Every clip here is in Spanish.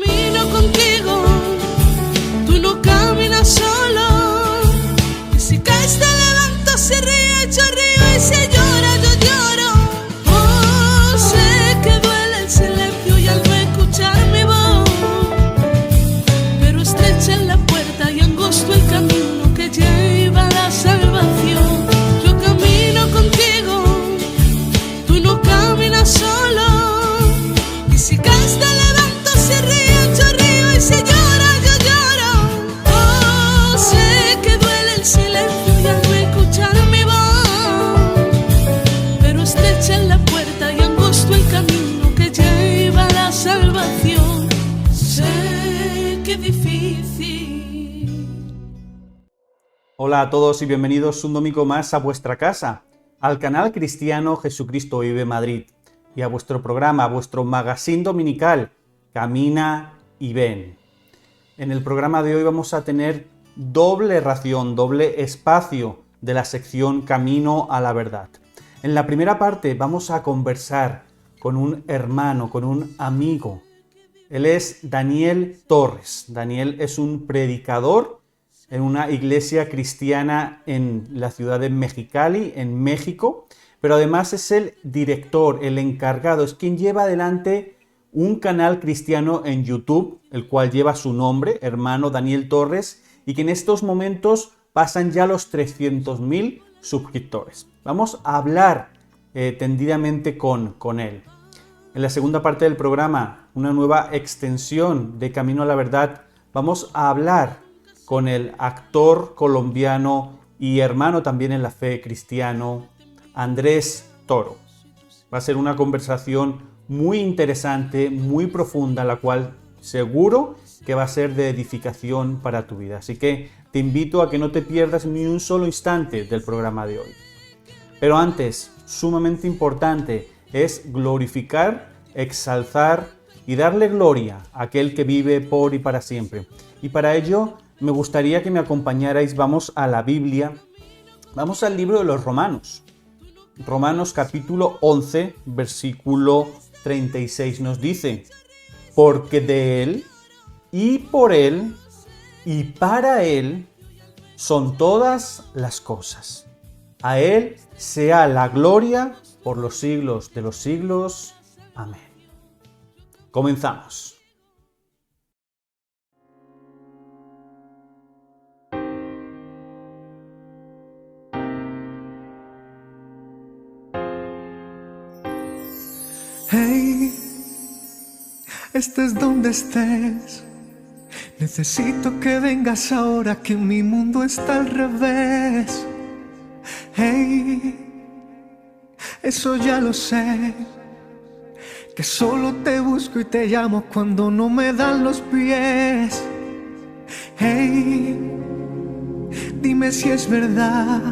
camino contigo, tú no caminas solo. Y si caes te levanto, si ríes yo río, y si lloras yo lloro. Oh, sé que duele el silencio y al no escuchar mi voz, pero estrecha es la puerta y angosto el camino que lleva a la salvación. Yo camino contigo, tú no caminas solo. Y si caes te levanto, si ríes yo río, y si lloras yo lloro. Oh, sé que duele el silencio y al no escuchar mi voz, pero estrecha es la puerta y angosto el camino que lleva a la salvación. Sé que es difícil. Hola a todos y bienvenidos un domingo más a vuestra casa, al canal cristiano Jesucristo Vive Madrid y a vuestro programa, a vuestro magazine dominical, Camina y Ven. En el programa de hoy vamos a tener doble ración, doble espacio de la sección Camino a la Verdad. En la primera parte vamos a conversar con un hermano, con un amigo. Él es Daniel Torres. Daniel es un predicador en una iglesia cristiana en la ciudad de Mexicali, en México, pero además es el director, el encargado, es quien lleva adelante un canal cristiano en YouTube, el cual lleva su nombre, hermano Daniel Torres, y que en estos momentos pasan ya los 300.000 suscriptores. Vamos a hablar tendidamente con él. En la segunda parte del programa, una nueva extensión de Camino a la Verdad, vamos a hablar con el actor colombiano y hermano también en la fe cristiano, Andrés Toro. Va a ser una conversación muy interesante, muy profunda, la cual seguro que va a ser de edificación para tu vida. Así que te invito a que no te pierdas ni un solo instante del programa de hoy. Pero antes, sumamente importante, es glorificar, exaltar y darle gloria a aquel que vive por y para siempre. Y para ello me gustaría que me acompañarais. Vamos a la Biblia, vamos al libro de los Romanos. Romanos capítulo 11, versículo 36 nos dice: porque de Él, y por Él, y para Él, son todas las cosas. A Él sea la gloria por los siglos de los siglos. Amén. Comenzamos. Hey, estés donde estés, necesito que vengas ahora que mi mundo está al revés. Hey, eso ya lo sé, que solo te busco y te llamo cuando no me dan los pies. Hey, dime si es verdad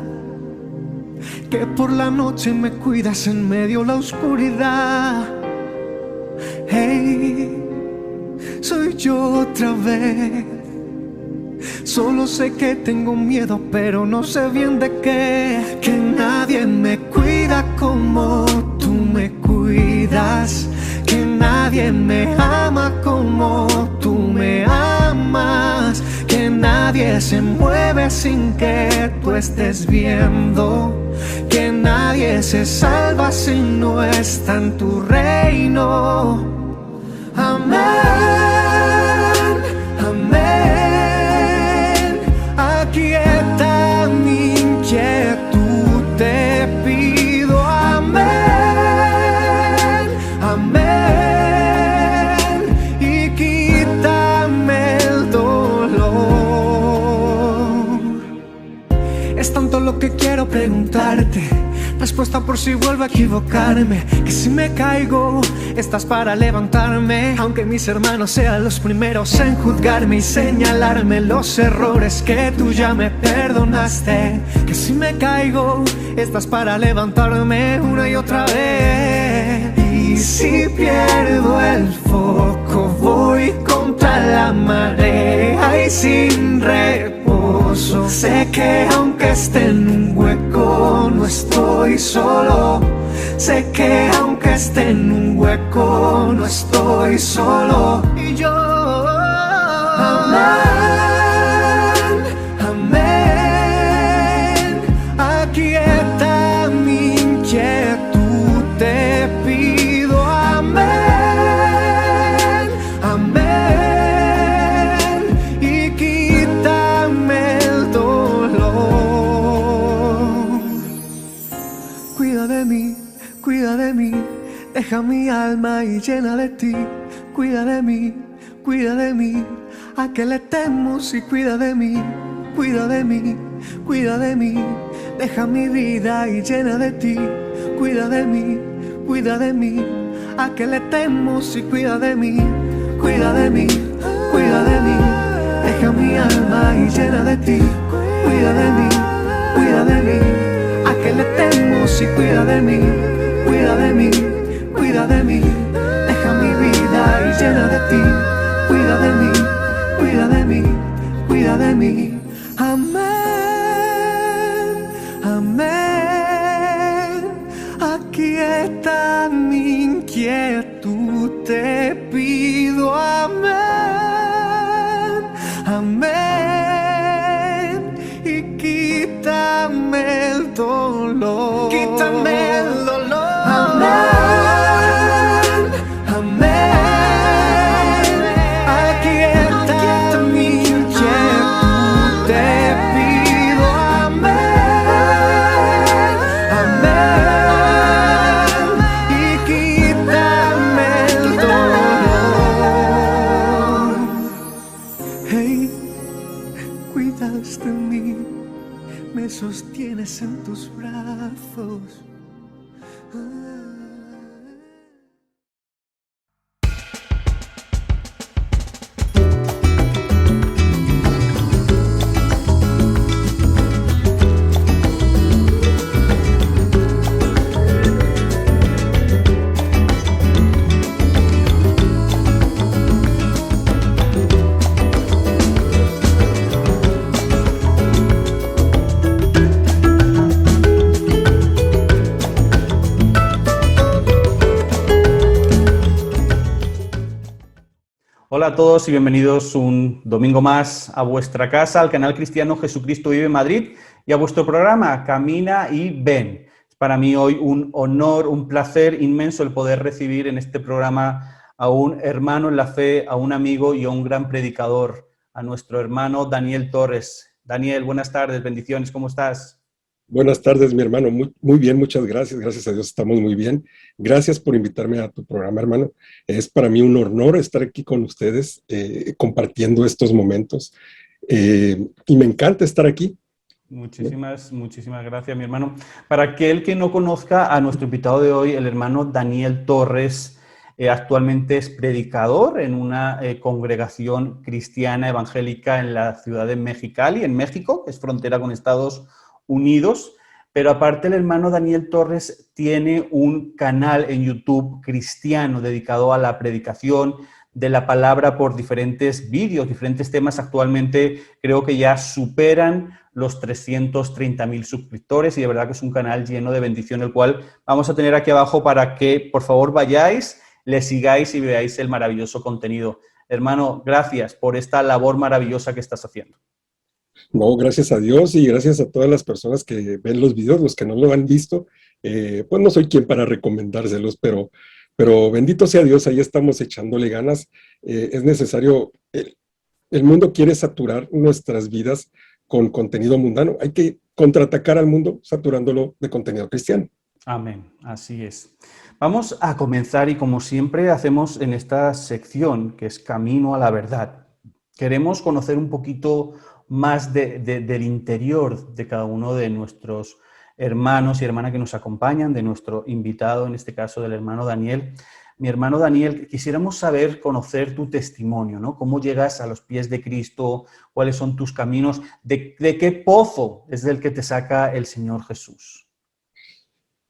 que por la noche me cuidas en medio de la oscuridad. Hey, soy yo otra vez. Solo sé que tengo miedo, pero no sé bien de qué. Que nadie me cuida como tú me cuidas. Que nadie me ama como tú me amas. Que nadie se mueve sin que tú estés viendo. Que nadie se salva si no está en tu reino. Amén, amén. Aquieta mi inquietud, te pido. Amén, amén. Y quítame el dolor. Es tanto lo que quiero preguntarte, respuesta por si vuelvo a equivocarme. Que si me caigo, estás para levantarme. Aunque mis hermanos sean los primeros en juzgarme y señalarme los errores que tú ya me perdonaste. Que si me caigo, estás para levantarme una y otra vez. Y si pierdo el foco, voy contra la marea y sin reposo. Sé que aunque esté en un hueco, no estoy solo. Sé que aunque esté en un hueco, no estoy solo. Y yo alma y llena de ti. Cuida de mí, cuida de mí. ¿A qué le temo si cuida de mí? Cuida de mí, cuida de mí. Deja mi vida y llena de ti. Cuida de mí, cuida de mí. ¿A qué le temo si cuida de mí? Cuida de mí, cuida de mí. Deja mi alma y llena de ti. Cuida de mí, cuida de mí. ¿A qué le temo si cuida de mí? Cuida de mí, cuida de mí. Deja mi vida y llena de ti. Cuida de mí, cuida de mí, cuida de mí. Amén, amén. Aquí está mi inquietud, te pido. Amén, amén. Y quítame el dolor. Quítame el dolor. Amén, amén. Aquí está mi inquietud, te pido. Amén, amén. Y quítame el dolor. Hey, cuidas de mí, me sostienes en tus brazos. Hola a todos y bienvenidos un domingo más a vuestra casa, al canal cristiano Jesucristo Vive Madrid y a vuestro programa Camina y Ven. Es para mí hoy un honor, un placer inmenso el poder recibir en este programa a un hermano en la fe, a un amigo y a un gran predicador, a nuestro hermano Daniel Torres. Daniel, buenas tardes, bendiciones, ¿cómo estás? Buenas tardes, mi hermano. Muy bien, muchas gracias. Gracias a Dios estamos muy bien. Gracias por invitarme a tu programa, hermano. Es para mí un honor estar aquí con ustedes, compartiendo estos momentos. Y me encanta estar aquí. Muchísimas gracias, mi hermano. Para aquel que no conozca a nuestro invitado de hoy, el hermano Daniel Torres, actualmente es predicador en una congregación cristiana evangélica en la ciudad de Mexicali, en México, que es frontera con Estados Unidos, pero aparte el hermano Daniel Torres tiene un canal en YouTube cristiano dedicado a la predicación de la palabra por diferentes vídeos, diferentes temas. Actualmente creo que ya superan los 330.000 suscriptores y de verdad que es un canal lleno de bendición, el cual vamos a tener aquí abajo para que por favor vayáis, le sigáis y veáis el maravilloso contenido. Hermano, gracias por esta labor maravillosa que estás haciendo. No, gracias a Dios y gracias a todas las personas que ven los videos, los que no lo han visto. Pues no soy quien para recomendárselos, pero bendito sea Dios, ahí estamos echándole ganas. Es necesario, el mundo quiere saturar nuestras vidas con contenido mundano. Hay que contraatacar al mundo saturándolo de contenido cristiano. Amén, así es. Vamos a comenzar y como siempre hacemos en esta sección, que es Camino a la Verdad. Queremos conocer un poquito más del interior de cada uno de nuestros hermanos y hermanas que nos acompañan, de nuestro invitado, en este caso del hermano Daniel. Mi hermano Daniel, quisiéramos saber, conocer tu testimonio, ¿no? ¿Cómo llegas a los pies de Cristo? ¿Cuáles son tus caminos? ¿De qué pozo es del que te saca el Señor Jesús?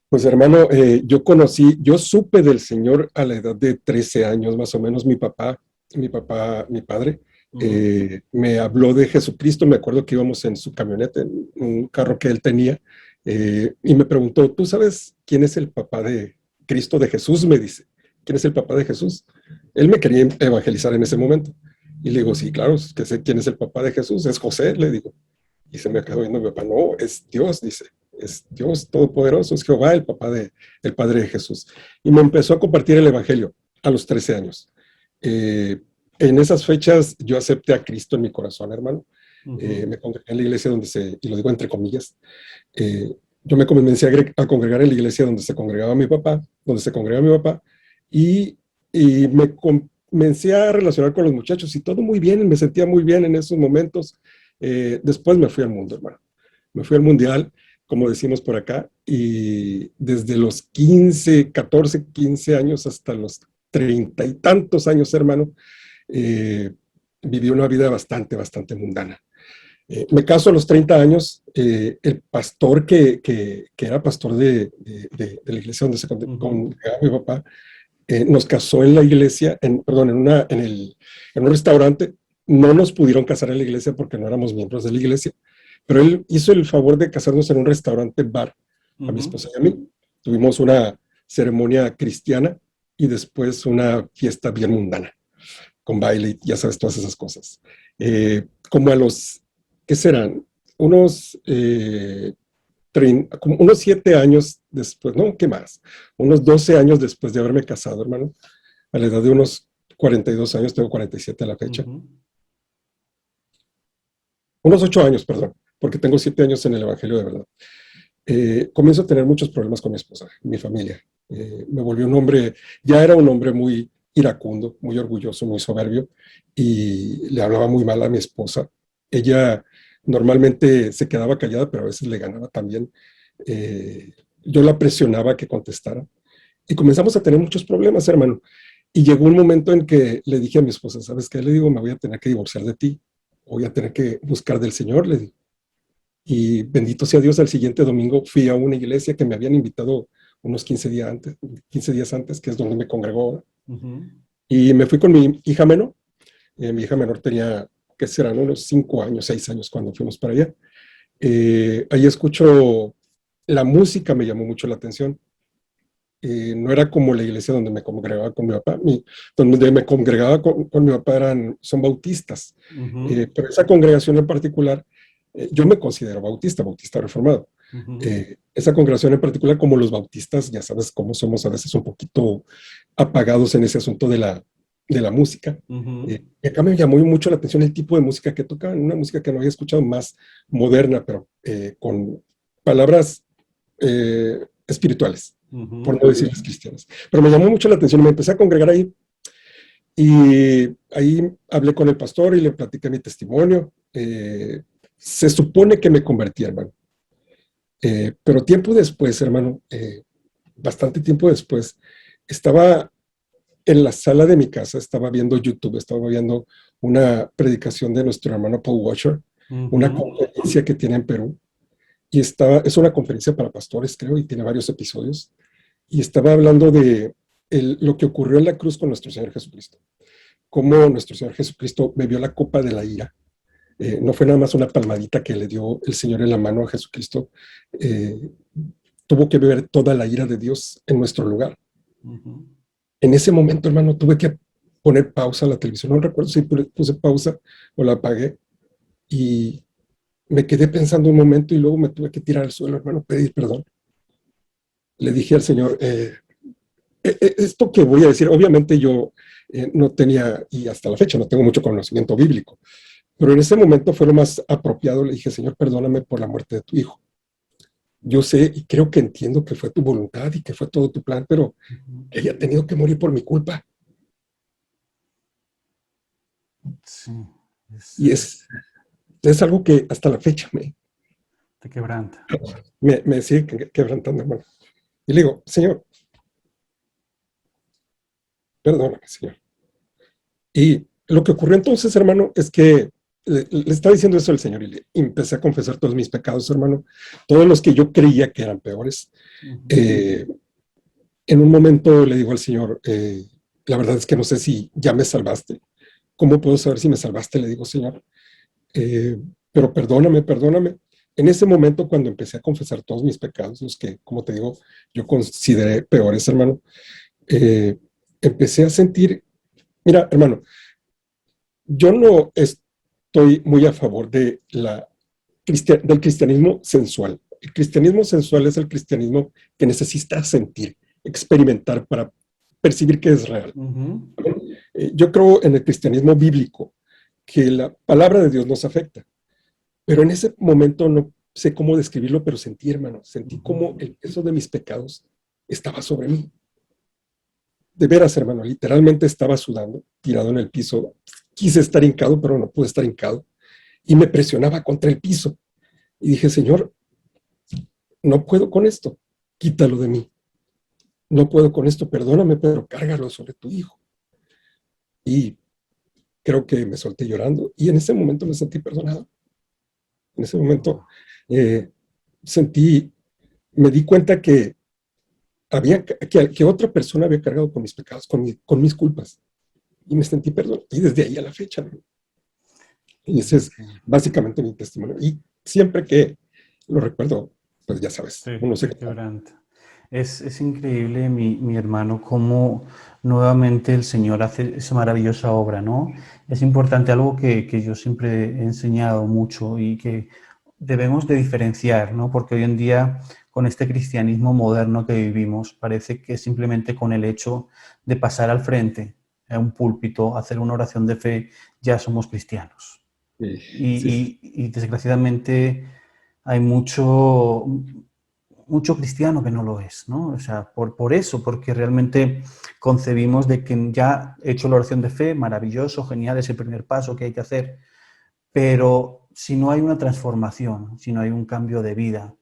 Pues hermano, yo supe del Señor a la edad de 13 años, más o menos. Mi padre, me habló de Jesucristo. Me acuerdo que íbamos en su camioneta, en un carro que él tenía, y me preguntó, ¿tú sabes quién es el papá de Cristo, de Jesús? Me dice, ¿quién es el papá de Jesús? Él me quería evangelizar en ese momento. Y le digo, sí, claro, que sé quién es el papá de Jesús, es José, le digo. Y se me quedó viendo mi papá, no, es Dios, dice, es Dios Todopoderoso, es Jehová, el Padre de Jesús. Y me empezó a compartir el evangelio a los 13 años. En esas fechas yo acepté a Cristo en mi corazón, hermano. Me congregué en la iglesia y lo digo entre comillas, yo me comencé a congregar en la iglesia donde se congregaba mi papá, y me comencé a relacionar con los muchachos y todo muy bien, me sentía muy bien en esos momentos. Después me fui al mundo, hermano. Me fui al mundial, como decimos por acá, y desde los 15, 14, 15 años hasta los 30 y tantos años, hermano, viví una vida bastante, bastante mundana. Me caso a los 30 años, el pastor que era pastor de la iglesia donde se congregaba mi papá, nos casó en la iglesia, perdón, en un restaurante. No nos pudieron casar en la iglesia porque no éramos miembros de la iglesia, pero él hizo el favor de casarnos en un restaurante bar a mi esposa y a mí. Tuvimos una ceremonia cristiana y después una fiesta bien mundana, con baile, ya sabes, todas esas cosas. Como a los, ¿qué serán? Unos 7 años después, no, ¿qué más? Unos 12 años después de haberme casado, hermano, a la edad de unos 42 años, tengo 47 a la fecha. Unos 8 años, perdón, porque tengo 7 años en el Evangelio de verdad. Comienzo a tener muchos problemas con mi esposa, mi familia. Me volví un hombre, ya era un hombre muy iracundo, muy orgulloso, muy soberbio, y le hablaba muy mal a mi esposa. Ella normalmente se quedaba callada, pero a veces le ganaba también. Yo la presionaba a que contestara, y comenzamos a tener muchos problemas, hermano. Y llegó un momento en que le dije a mi esposa, ¿sabes qué? Le digo, me voy a tener que divorciar de ti, voy a tener que buscar del Señor, le digo. Y bendito sea Dios, al siguiente domingo fui a una iglesia que me habían invitado unos 15 días antes, que es donde me congregó. Y me fui con mi hija menor. Mi hija menor tenía, ¿qué serán? Unos 5 años, 6 años cuando fuimos para allá. Ahí escucho la música, me llamó mucho la atención. No era como la iglesia donde me congregaba con mi papá. Donde me congregaba con mi papá son bautistas. Pero esa congregación en particular, yo me considero bautista reformado. Esa congregación en particular, como los bautistas, ya sabes cómo somos a veces un poquito apagados en ese asunto de la música. Y acá me llamó mucho la atención el tipo de música que tocaban, una música que no había escuchado, más moderna, pero con palabras espirituales, por no decirles cristianas. Pero me llamó mucho la atención y me empecé a congregar ahí. Y ahí hablé con el pastor y le platiqué mi testimonio. Se supone que me convertí, hermano. Pero tiempo después, hermano, bastante tiempo después, estaba en la sala de mi casa, estaba viendo YouTube, estaba viendo una predicación de nuestro hermano Paul Washer, una conferencia que tiene en Perú. Y es una conferencia para pastores, creo, y tiene varios episodios. Y estaba hablando de lo que ocurrió en la cruz con nuestro Señor Jesucristo. Cómo nuestro Señor Jesucristo bebió la copa de la ira. No fue nada más una palmadita que le dio el Señor en la mano a Jesucristo. Tuvo que beber toda la ira de Dios en nuestro lugar. En ese momento, hermano, tuve que poner pausa a la televisión. No recuerdo si puse pausa o la apagué. Y me quedé pensando un momento y luego me tuve que tirar al suelo, hermano, pedir perdón. Le dije al Señor, esto que voy a decir, obviamente yo no tenía, y hasta la fecha no tengo mucho conocimiento bíblico, pero en ese momento fue lo más apropiado. Le dije, Señor, perdóname por la muerte de tu hijo. Yo sé y creo que entiendo que fue tu voluntad y que fue todo tu plan, pero que haya tenido que morir por mi culpa. Sí. Y es algo que hasta la fecha te quebranta. Me sigue quebrantando, hermano. Y le digo, Señor, perdóname, Señor. Y lo que ocurrió entonces, hermano, es que le estaba diciendo eso al Señor y le empecé a confesar todos mis pecados, hermano, todos los que yo creía que eran peores. En un momento le digo al Señor, la verdad es que no sé si ya me salvaste. ¿Cómo puedo saber si me salvaste? Le digo, Señor, pero perdóname. En ese momento, cuando empecé a confesar todos mis pecados, los que, como te digo, yo consideré peores, hermano, empecé a sentir, mira, hermano, yo no estoy muy a favor del cristianismo sensual. El cristianismo sensual es el cristianismo que necesita sentir, experimentar para percibir que es real. Yo creo en el cristianismo bíblico, que la palabra de Dios nos afecta. Pero en ese momento no sé cómo describirlo, pero sentí, hermano, sentí como el peso de mis pecados estaba sobre mí. de veras, hermano, literalmente estaba sudando, tirado en el piso. Quise estar hincado, pero no pude estar hincado. Y me presionaba contra el piso. Y dije, Señor, no puedo con esto. Quítalo de mí. No puedo con esto, perdóname, pero cárgalo sobre tu hijo. Y creo que me solté llorando. Y en ese momento me sentí perdonado. En ese momento eh, me di cuenta que que otra persona había cargado con mis pecados, con mis culpas. Y me sentí perdonado. Y desde ahí a la fecha, ¿no? Y ese es básicamente mi testimonio. Y siempre que lo recuerdo, pues ya sabes, Sí, uno se te quebranta. Es increíble, mi hermano, cómo nuevamente el Señor hace esa maravillosa obra, ¿no? Es importante algo que yo siempre he enseñado mucho y que debemos de diferenciar, ¿no? Porque hoy en día, con este cristianismo moderno que vivimos, parece que simplemente con el hecho de pasar al frente a un púlpito, hacer una oración de fe, ya somos cristianos. sí, Y desgraciadamente hay mucho cristiano que no lo es, ¿no? O sea, por eso, porque realmente concebimos de que ya he hecho la oración de fe, maravilloso, genial, es el primer paso que hay que hacer, pero si no hay una transformación, si no hay un cambio de vida,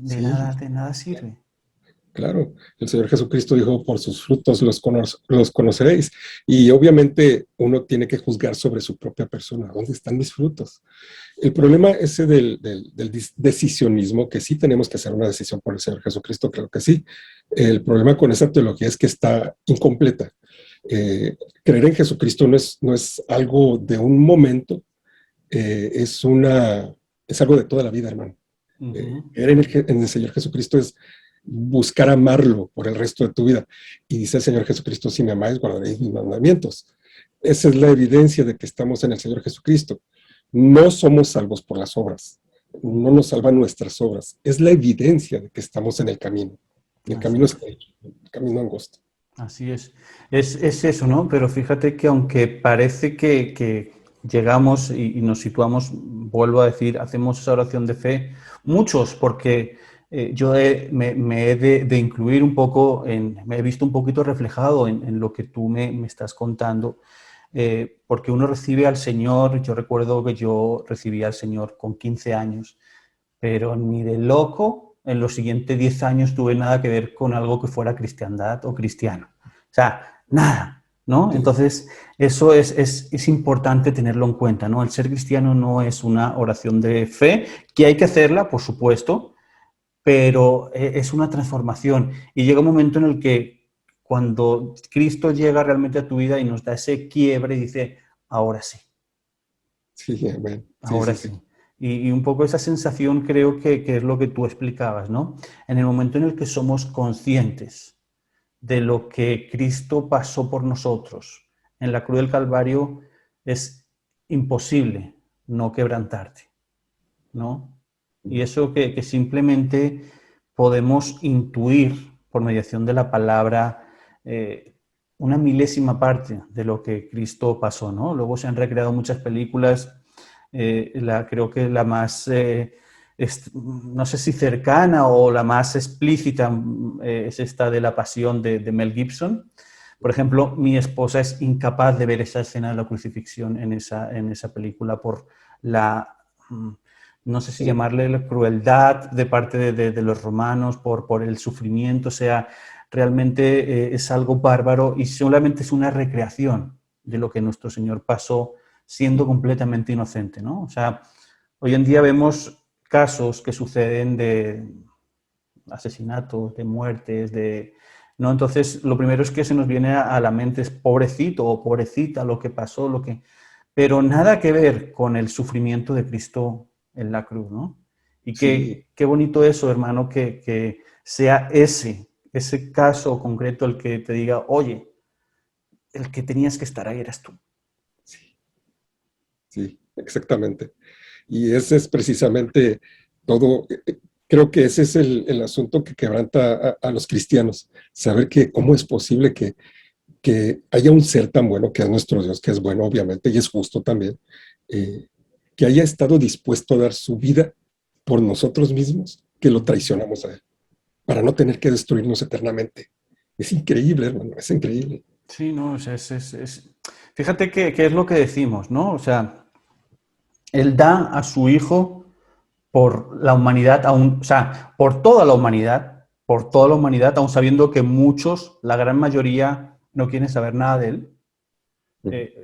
sí, de nada sirve. claro. El Señor Jesucristo dijo, por sus frutos los conoceréis. Y obviamente uno tiene que juzgar sobre su propia persona. ¿Dónde están mis frutos? El problema ese del decisionismo, que sí tenemos que hacer una decisión por el Señor Jesucristo, creo que sí. El problema con esa teología es que está incompleta. Creer en Jesucristo no es algo de un momento, es algo de toda la vida, hermano. Creer en el Señor Jesucristo es buscar amarlo por el resto de tu vida. Y dice el Señor Jesucristo, si me amáis, guardaréis mis mandamientos. Esa es la evidencia de que estamos en el Señor Jesucristo. No somos salvos por las obras. No nos salvan nuestras obras. Es la evidencia de que estamos en el camino. Y el Así camino es es. el camino angosto. Así es. Es eso, ¿no? Pero fíjate que aunque parece que llegamos y nos situamos, vuelvo a decir, hacemos esa oración de fe, muchos, porque me he de incluir un poco, me he visto un poquito reflejado en lo que tú me estás contando, porque uno recibe al Señor, yo recuerdo que yo recibí al Señor con 15 años, pero ni de loco en los siguientes 10 años tuve nada que ver con algo que fuera cristiandad o cristiano. O sea, nada, ¿no? Sí, Entonces, eso es importante tenerlo en cuenta, ¿no? El ser cristiano no es una oración de fe, que hay que hacerla, por supuesto, pero es una transformación. Y llega un momento en el que cuando Cristo llega realmente a tu vida y nos da ese quiebre y dice, ahora sí. sí, amén. Sí, Ahora sí, sí. sí. Y un poco esa sensación creo que es lo que tú explicabas, ¿no? En el momento en el que somos conscientes de lo que Cristo pasó por nosotros en la cruz del Calvario, es imposible no quebrantarte, ¿no? Y eso que simplemente podemos intuir por mediación de la palabra una milésima parte de lo que Cristo pasó, ¿no? Luego se han recreado muchas películas, creo que la más, no sé si cercana o la más explícita es esta de la pasión de Mel Gibson. Por ejemplo, mi esposa es incapaz de ver esa escena de la crucifixión en esa película por la, no sé si llamarle la crueldad de parte de los romanos, por el sufrimiento, o sea, realmente es algo bárbaro y solamente es una recreación de lo que nuestro Señor pasó siendo completamente inocente, ¿no? O sea, hoy en día vemos casos que suceden de asesinatos, de muertes, ¿no? Entonces, lo primero es que se nos viene a la mente es pobrecito o pobrecita lo que pasó, pero nada que ver con el sufrimiento de Cristo en la cruz, ¿no? Y Sí, qué bonito eso, hermano, que sea ese caso concreto el que te diga, oye, el que tenías que estar ahí eras tú. sí, sí, exactamente. Y ese es precisamente todo. Creo que ese es el asunto que quebranta a los cristianos. Saber que cómo es posible que haya un ser tan bueno, que es nuestro Dios, que es bueno, obviamente, y es justo también, eh, que haya estado dispuesto a dar su vida por nosotros mismos, que lo traicionamos a Él, para no tener que destruirnos eternamente. Es increíble, hermano, es increíble. Sí, no, fíjate que es lo que decimos, ¿no? O sea, Él da a su Hijo por la humanidad, aún, o sea, por toda la humanidad, aún sabiendo que muchos, la gran mayoría, no quieren saber nada de Él,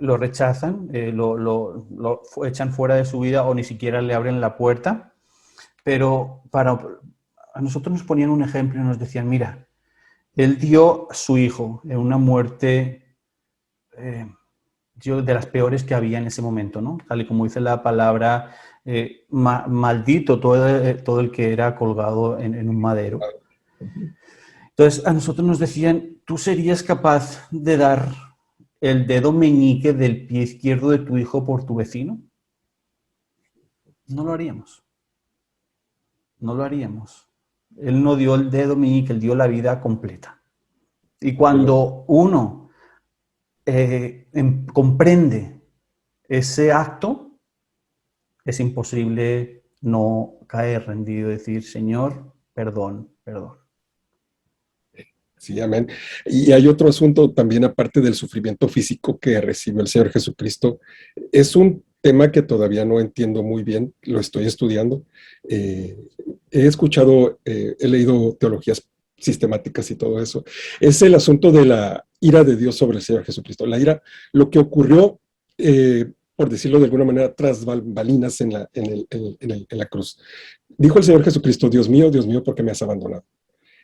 lo rechazan, lo echan fuera de su vida o ni siquiera le abren la puerta, pero a nosotros nos ponían un ejemplo y nos decían, mira, Él dio a su Hijo en una muerte de las peores que había en ese momento, ¿no? Tal y como dice la palabra, maldito todo el que era colgado en un madero. Entonces, a nosotros nos decían, ¿tú serías capaz de dar el dedo meñique del pie izquierdo de tu hijo por tu vecino? No lo haríamos. No lo haríamos. Él no dio el dedo meñique, él dio la vida completa. Y cuando uno comprende ese acto, es imposible no caer rendido y decir, Señor, perdón, perdón. Sí, amén. Y hay otro asunto también, aparte del sufrimiento físico que recibió el Señor Jesucristo. Es un tema que todavía no entiendo muy bien, lo estoy estudiando. He escuchado, he leído teologías sistemáticas y todo eso. Es el asunto de la ira de Dios sobre el Señor Jesucristo. La ira, lo que ocurrió, por decirlo de alguna manera, tras bambalinas en la cruz. Dijo el Señor Jesucristo, Dios mío, ¿por qué me has abandonado?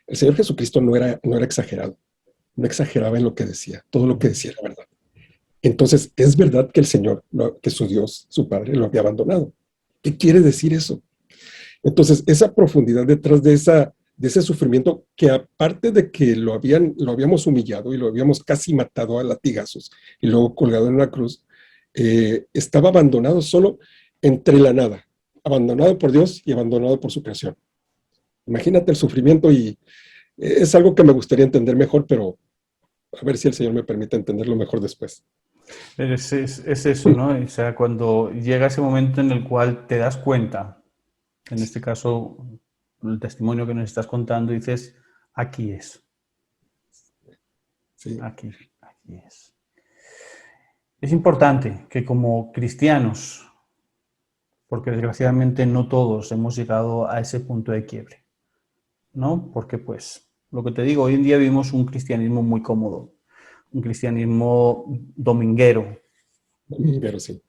El Señor Jesucristo no era exagerado, no exageraba en lo que decía, todo lo que decía era verdad. Entonces, es verdad que el Señor, que su Dios, su Padre, lo había abandonado. ¿Qué quiere decir eso? Entonces, esa profundidad detrás de ese sufrimiento, que aparte de que lo habíamos humillado y lo habíamos casi matado a latigazos y luego colgado en una cruz, estaba abandonado solo entre la nada, abandonado por Dios y abandonado por su creación. Imagínate el sufrimiento y es algo que me gustaría entender mejor, pero a ver si el Señor me permite entenderlo mejor después. Es eso, ¿no? O sea, cuando llega ese momento en el cual te das cuenta, en este caso, el testimonio que nos estás contando, dices, aquí es. Sí. Aquí es. Es importante que como cristianos, porque desgraciadamente no todos hemos llegado a ese punto de quiebre, ¿no? Porque pues, lo que te digo, hoy en día vivimos un cristianismo muy cómodo, un cristianismo dominguero, Pero sí.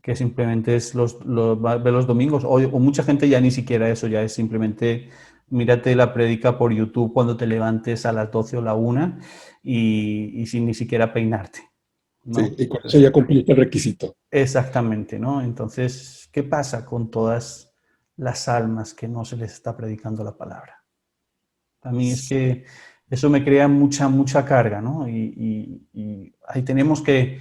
que simplemente es ver los domingos, o mucha gente ya ni siquiera eso, ya es simplemente mírate la prédica por YouTube cuando te levantes a las 12 o la 1 y sin ni siquiera peinarte, ¿no? Sí, y con eso ya cumpliste el requisito. Exactamente, ¿no? Entonces, ¿qué pasa con todas las almas que no se les está predicando la palabra? A mí es que eso me crea mucha carga, ¿no? Y ahí tenemos que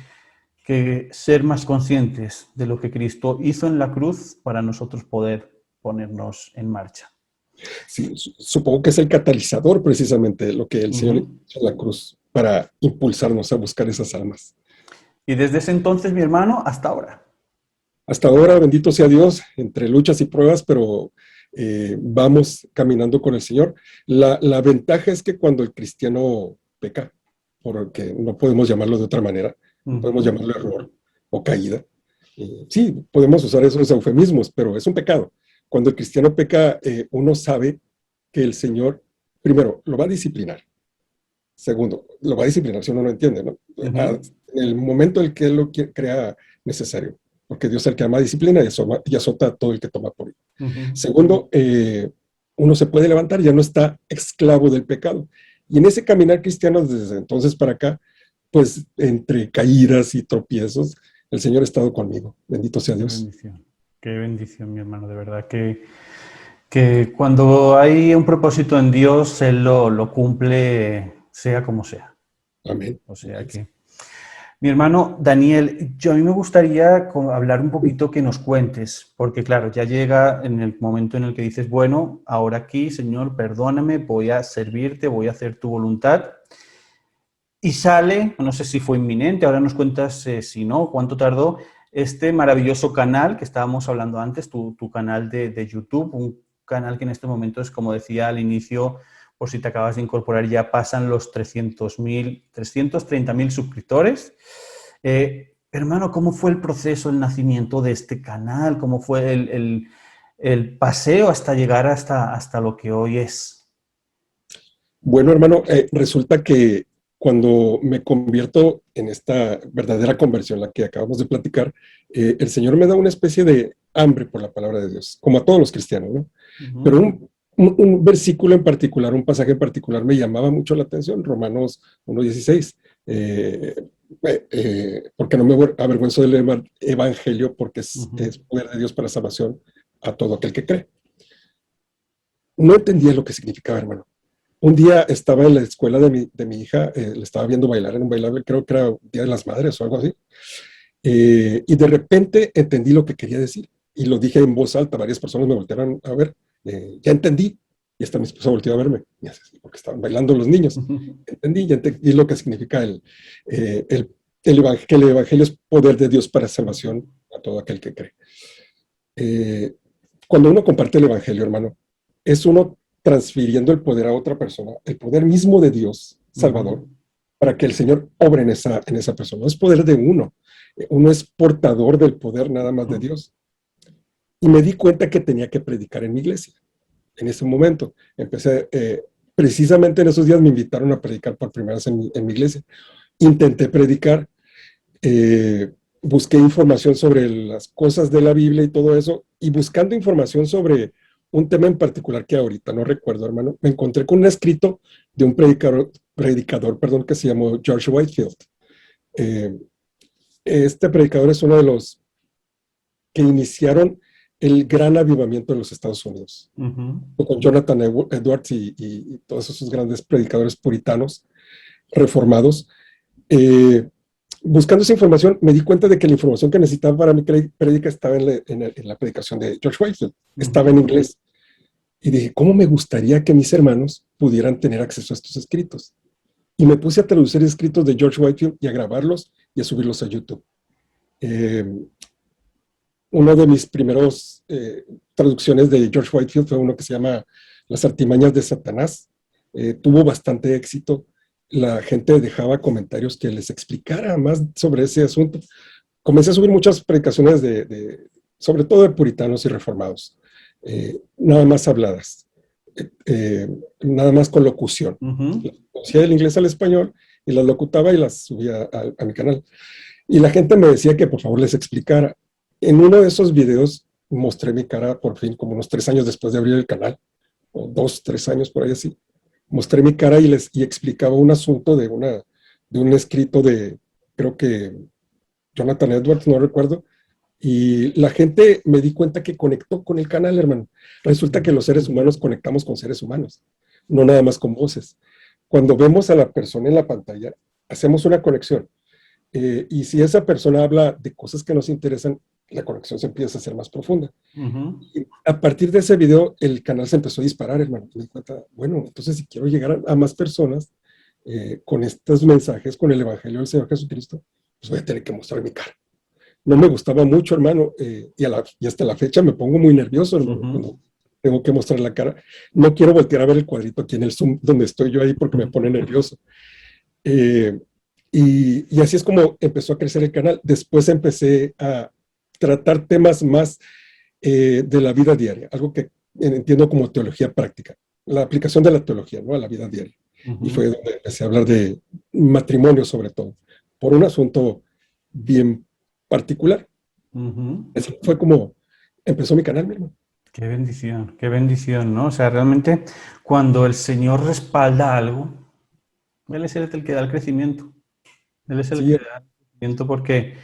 ser más conscientes de lo que Cristo hizo en la cruz para nosotros poder ponernos en marcha. Sí, supongo que es el catalizador precisamente lo que el Señor hizo en la cruz para impulsarnos a buscar esas almas. Y desde ese entonces, mi hermano, hasta ahora. Hasta ahora, bendito sea Dios, entre luchas y pruebas, pero vamos caminando con el Señor. La ventaja es que cuando el cristiano peca, porque no podemos llamarlo de otra manera, podemos llamarlo error o caída. Sí, podemos usar esos eufemismos, pero es un pecado. Cuando el cristiano peca, uno sabe que el Señor, primero, lo va a disciplinar. Segundo, lo va a disciplinar si uno no entiende, ¿no? En el momento en el que Él lo crea necesario, porque Dios es el que ama disciplina y azota a todo el que toma por él. Segundo, uno se puede levantar, ya no está esclavo del pecado. Y en ese caminar cristiano, desde entonces para acá, pues entre caídas y tropiezos, el Señor ha estado conmigo. Bendito sea Dios. Qué bendición, mi hermano, de verdad que cuando hay un propósito en Dios, Él lo cumple sea como sea. Amén. O sea que, mi hermano Daniel, a mí me gustaría hablar un poquito que nos cuentes, porque claro, ya llega en el momento en el que dices, bueno, ahora aquí, Señor, perdóname, voy a servirte, voy a hacer tu voluntad. Y sale, no sé si fue inminente, ahora nos cuentas si no, cuánto tardó, este maravilloso canal que estábamos hablando antes, tu canal de YouTube, un canal que en este momento es, como decía al inicio, por si te acabas de incorporar, ya pasan los 330.000 suscriptores. Hermano, ¿cómo fue el proceso, el nacimiento de este canal? ¿Cómo fue el paseo hasta llegar hasta lo que hoy es? Bueno, hermano, resulta que cuando me convierto en esta verdadera conversión, la que acabamos de platicar, el Señor me da una especie de hambre por la palabra de Dios, como a todos los cristianos, ¿no? Pero un versículo en particular, un pasaje en particular me llamaba mucho la atención, Romanos 1:16, porque no me avergüenzo del evangelio, porque es poder de Dios para salvación a todo aquel que cree. No entendía lo que significaba, hermano. Un día estaba en la escuela de mi hija, le estaba viendo bailar en un bailable, creo que era Día de las Madres o algo así, y de repente entendí lo que quería decir, y lo dije en voz alta, varias personas me voltearon a ver, ya entendí, y hasta mi esposa volteó a verme, porque estaban bailando los niños. Entendí, ya entendí lo que significa que el evangelio es poder de Dios para salvación a todo aquel que cree. Cuando uno comparte el evangelio, hermano, es uno transfiriendo el poder a otra persona, el poder mismo de Dios, Salvador, para que el Señor obre en esa persona. No es poder de uno es portador del poder nada más de Dios. Y me di cuenta que tenía que predicar en mi iglesia. En ese momento, empecé, precisamente en esos días me invitaron a predicar por primera vez en mi iglesia. Intenté predicar, busqué información sobre las cosas de la Biblia y todo eso, y buscando información sobre un tema en particular que ahorita no recuerdo, hermano, me encontré con un escrito de un predicador, que se llamó George Whitefield. Este predicador es uno de los que iniciaron el gran avivamiento en los Estados Unidos, con Jonathan Edwards y todos esos grandes predicadores puritanos, reformados. Buscando esa información, me di cuenta de que la información que necesitaba para mi prédica estaba en la predicación de George Whitefield, estaba en inglés. Y dije, ¿cómo me gustaría que mis hermanos pudieran tener acceso a estos escritos? Y me puse a traducir escritos de George Whitefield y a grabarlos y a subirlos a YouTube. Uno de mis primeros traducciones de George Whitefield fue uno que se llama Las artimañas de Satanás. Tuvo bastante éxito. La gente dejaba comentarios que les explicara más sobre ese asunto. Comencé a subir muchas predicaciones sobre todo de puritanos y reformados, nada más habladas, nada más con locución. Hacía del inglés al español y las locutaba y las subía a mi canal. Y la gente me decía que por favor les explicara. En uno de esos videos mostré mi cara por fin, como unos 3 años después de abrir el canal, o 2, 3 años por ahí así. Mostré mi cara y explicaba un asunto de un escrito de, creo que Jonathan Edwards, no recuerdo, y la gente me di cuenta que conectó con el canal, hermano. Resulta que los seres humanos conectamos con seres humanos, no nada más con voces. Cuando vemos a la persona en la pantalla, hacemos una conexión. Y si esa persona habla de cosas que nos interesan, la conexión se empieza a hacer más profunda. Y a partir de ese video, el canal se empezó a disparar, hermano. Me di cuenta, bueno, entonces si quiero llegar a más personas con estos mensajes, con el Evangelio del Señor Jesucristo, pues voy a tener que mostrar mi cara. No me gustaba mucho, hermano, y hasta la fecha me pongo muy nervioso, hermano, cuando tengo que mostrar la cara. No quiero voltear a ver el cuadrito aquí en el Zoom donde estoy yo ahí porque me pone nervioso. Y así es como empezó a crecer el canal. Después empecé a tratar temas más de la vida diaria, algo que entiendo como teología práctica, la aplicación de la teología, ¿no?, a la vida diaria. Y fue donde empecé a hablar de matrimonio sobre todo, por un asunto bien particular. Así fue como empezó mi canal, mi hermano. Qué bendición, ¿no? O sea, realmente cuando el Señor respalda algo, Él es el que da el crecimiento. Él es el que da el crecimiento porque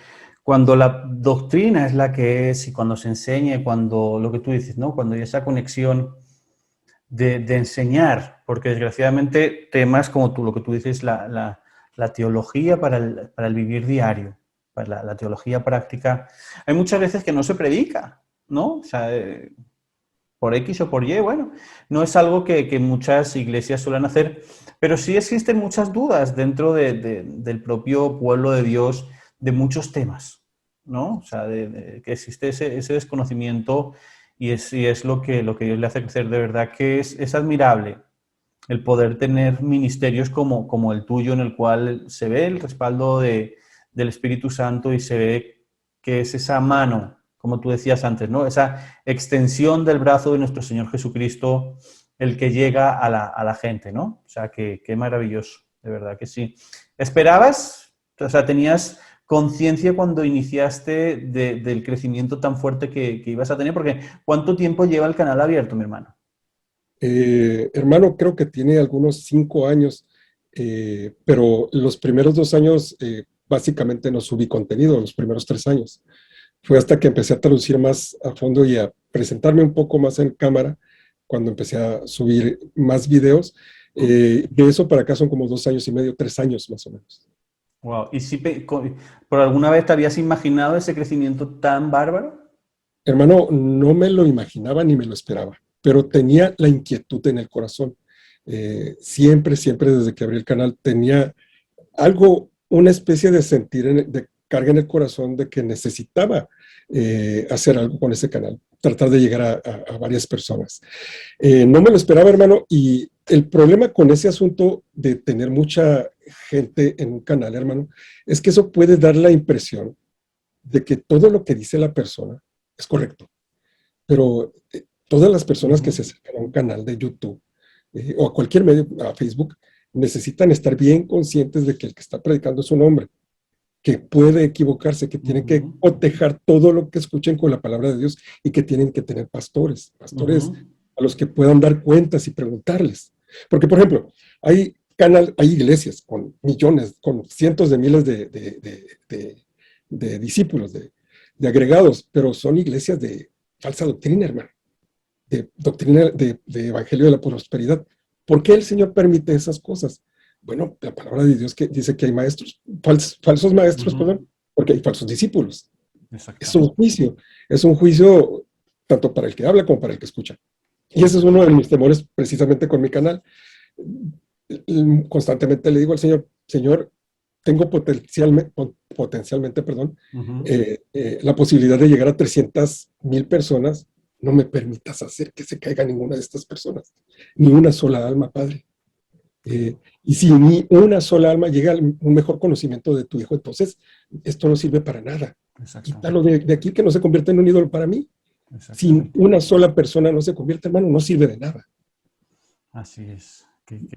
cuando la doctrina es la que es y cuando se enseña, cuando lo que tú dices, ¿no? Cuando hay esa conexión de enseñar, porque desgraciadamente temas como lo que tú dices, la teología para el vivir diario, para la teología práctica, hay muchas veces que no se predica, ¿no? O sea, por X o por Y, bueno, no es algo que muchas iglesias suelen hacer, pero sí existen muchas dudas dentro del propio pueblo de Dios de muchos temas, ¿no? O sea, que existe ese desconocimiento y es lo que Dios le hace crecer. De verdad que es admirable el poder tener ministerios como el tuyo, en el cual se ve el respaldo del Espíritu Santo y se ve que es esa mano, como tú decías antes, ¿no? Esa extensión del brazo de nuestro Señor Jesucristo, el que llega a la gente, ¿no? O sea, qué maravilloso, de verdad que sí. ¿Esperabas? O sea, ¿tenías conciencia cuando iniciaste del crecimiento tan fuerte que ibas a tener? Porque ¿cuánto tiempo lleva el canal abierto, mi hermano? Hermano, creo que tiene algunos 5 años, pero los primeros 2 años básicamente no subí contenido, los primeros 3 años. Fue hasta que empecé a traducir más a fondo y a presentarme un poco más en cámara, cuando empecé a subir más videos. De eso para acá son como 2 años y medio, 3 años más o menos. Wow. ¿Y si por alguna vez te habías imaginado ese crecimiento tan bárbaro? Hermano, no me lo imaginaba ni me lo esperaba, pero tenía la inquietud en el corazón. Siempre, siempre desde que abrí el canal tenía algo, una especie de sentir, de carga en el corazón de que necesitaba hacer algo con ese canal, tratar de llegar a varias personas. No me lo esperaba, hermano, y el problema con ese asunto de tener mucha gente en un canal, hermano, es que eso puede dar la impresión de que todo lo que dice la persona es correcto, pero todas las personas que se acercan a un canal de YouTube o a cualquier medio, a Facebook, necesitan estar bien conscientes de que el que está predicando es un hombre, que puede equivocarse, que tiene que cotejar todo lo que escuchen con la palabra de Dios y que tienen que tener pastores a los que puedan dar cuentas y preguntarles. Porque, por ejemplo, hay iglesias con millones, con cientos de miles de discípulos, de agregados, pero son iglesias de falsa doctrina, hermano, de doctrina de evangelio de la prosperidad. ¿Por qué el Señor permite esas cosas? Bueno, la palabra de Dios que dice que hay maestros, falsos maestros, perdón, porque hay falsos discípulos. Es un juicio tanto para el que habla como para el que escucha. Y ese es uno de mis temores precisamente con mi canal. Constantemente le digo al Señor, Señor, tengo potencialmente, la posibilidad de llegar a 300,000 personas. No me permitas hacer que se caiga ninguna de estas personas, ni una sola alma, Padre. Y si ni una sola alma llega a un mejor conocimiento de tu Hijo, entonces esto no sirve para nada. Quítalo de aquí, que no se convierta en un ídolo para mí. Si una sola persona no se convierte, hermano, no sirve de nada. Así es.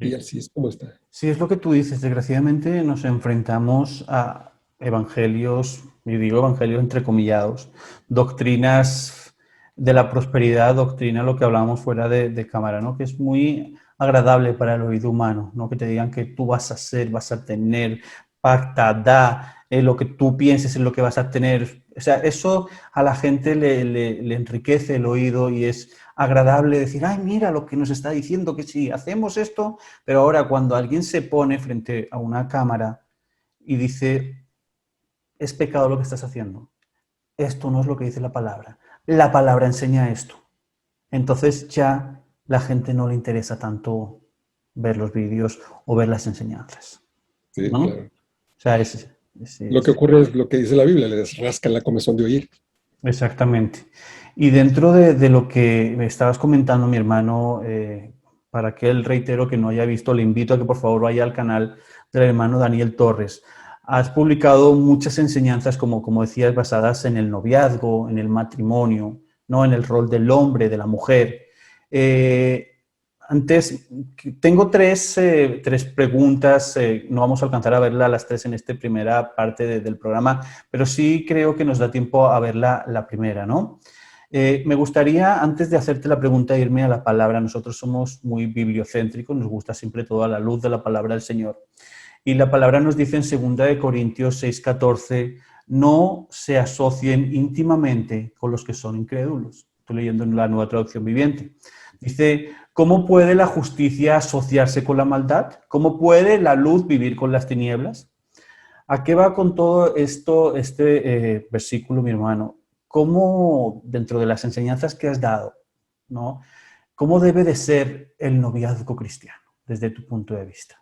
Y así es como está. Sí, es lo que tú dices. Desgraciadamente nos enfrentamos a evangelios, y digo evangelios entrecomillados, doctrinas de la prosperidad, doctrina, lo que hablábamos fuera de cámara, ¿no? Que es muy agradable para el oído humano, ¿no? Que te digan que tú vas a ser, vas a tener, pacta, da, lo que tú pienses es lo que vas a tener. O sea, eso a la gente le enriquece el oído y es agradable decir, ay, mira lo que nos está diciendo, que sí, hacemos esto, pero ahora cuando alguien se pone frente a una cámara y dice, es pecado lo que estás haciendo, esto no es lo que dice la palabra enseña esto, entonces ya la gente no le interesa tanto ver los vídeos o ver las enseñanzas, sí, ¿no? claro. O sea, lo que ocurre es lo que dice la Biblia, les rascan la comezón de oír. Exactamente. Y dentro de lo que me estabas comentando, mi hermano, para aquel reitero que no haya visto, le invito a que por favor vaya al canal del hermano Daniel Torres. Has publicado muchas enseñanzas, como decías, basadas en el noviazgo, en el matrimonio, ¿no? En el rol del hombre, de la mujer. Antes, tengo tres preguntas, no vamos a alcanzar a verlas las tres en esta primera parte del programa, pero sí creo que nos da tiempo a ver la primera, ¿no? Me gustaría, antes de hacerte la pregunta, irme a la palabra. Nosotros somos muy bibliocéntricos, nos gusta siempre todo a la luz de la palabra del Señor. Y la palabra nos dice en 2 Corintios 6:14, no se asocien íntimamente con los que son incrédulos. Estoy leyendo en la Nueva Traducción Viviente. Dice, ¿cómo puede la justicia asociarse con la maldad? ¿Cómo puede la luz vivir con las tinieblas? ¿A qué va con todo esto, este versículo, mi hermano? ¿Cómo, dentro de las enseñanzas que has dado, ¿no? ¿Cómo debe de ser el noviazgo cristiano, desde tu punto de vista?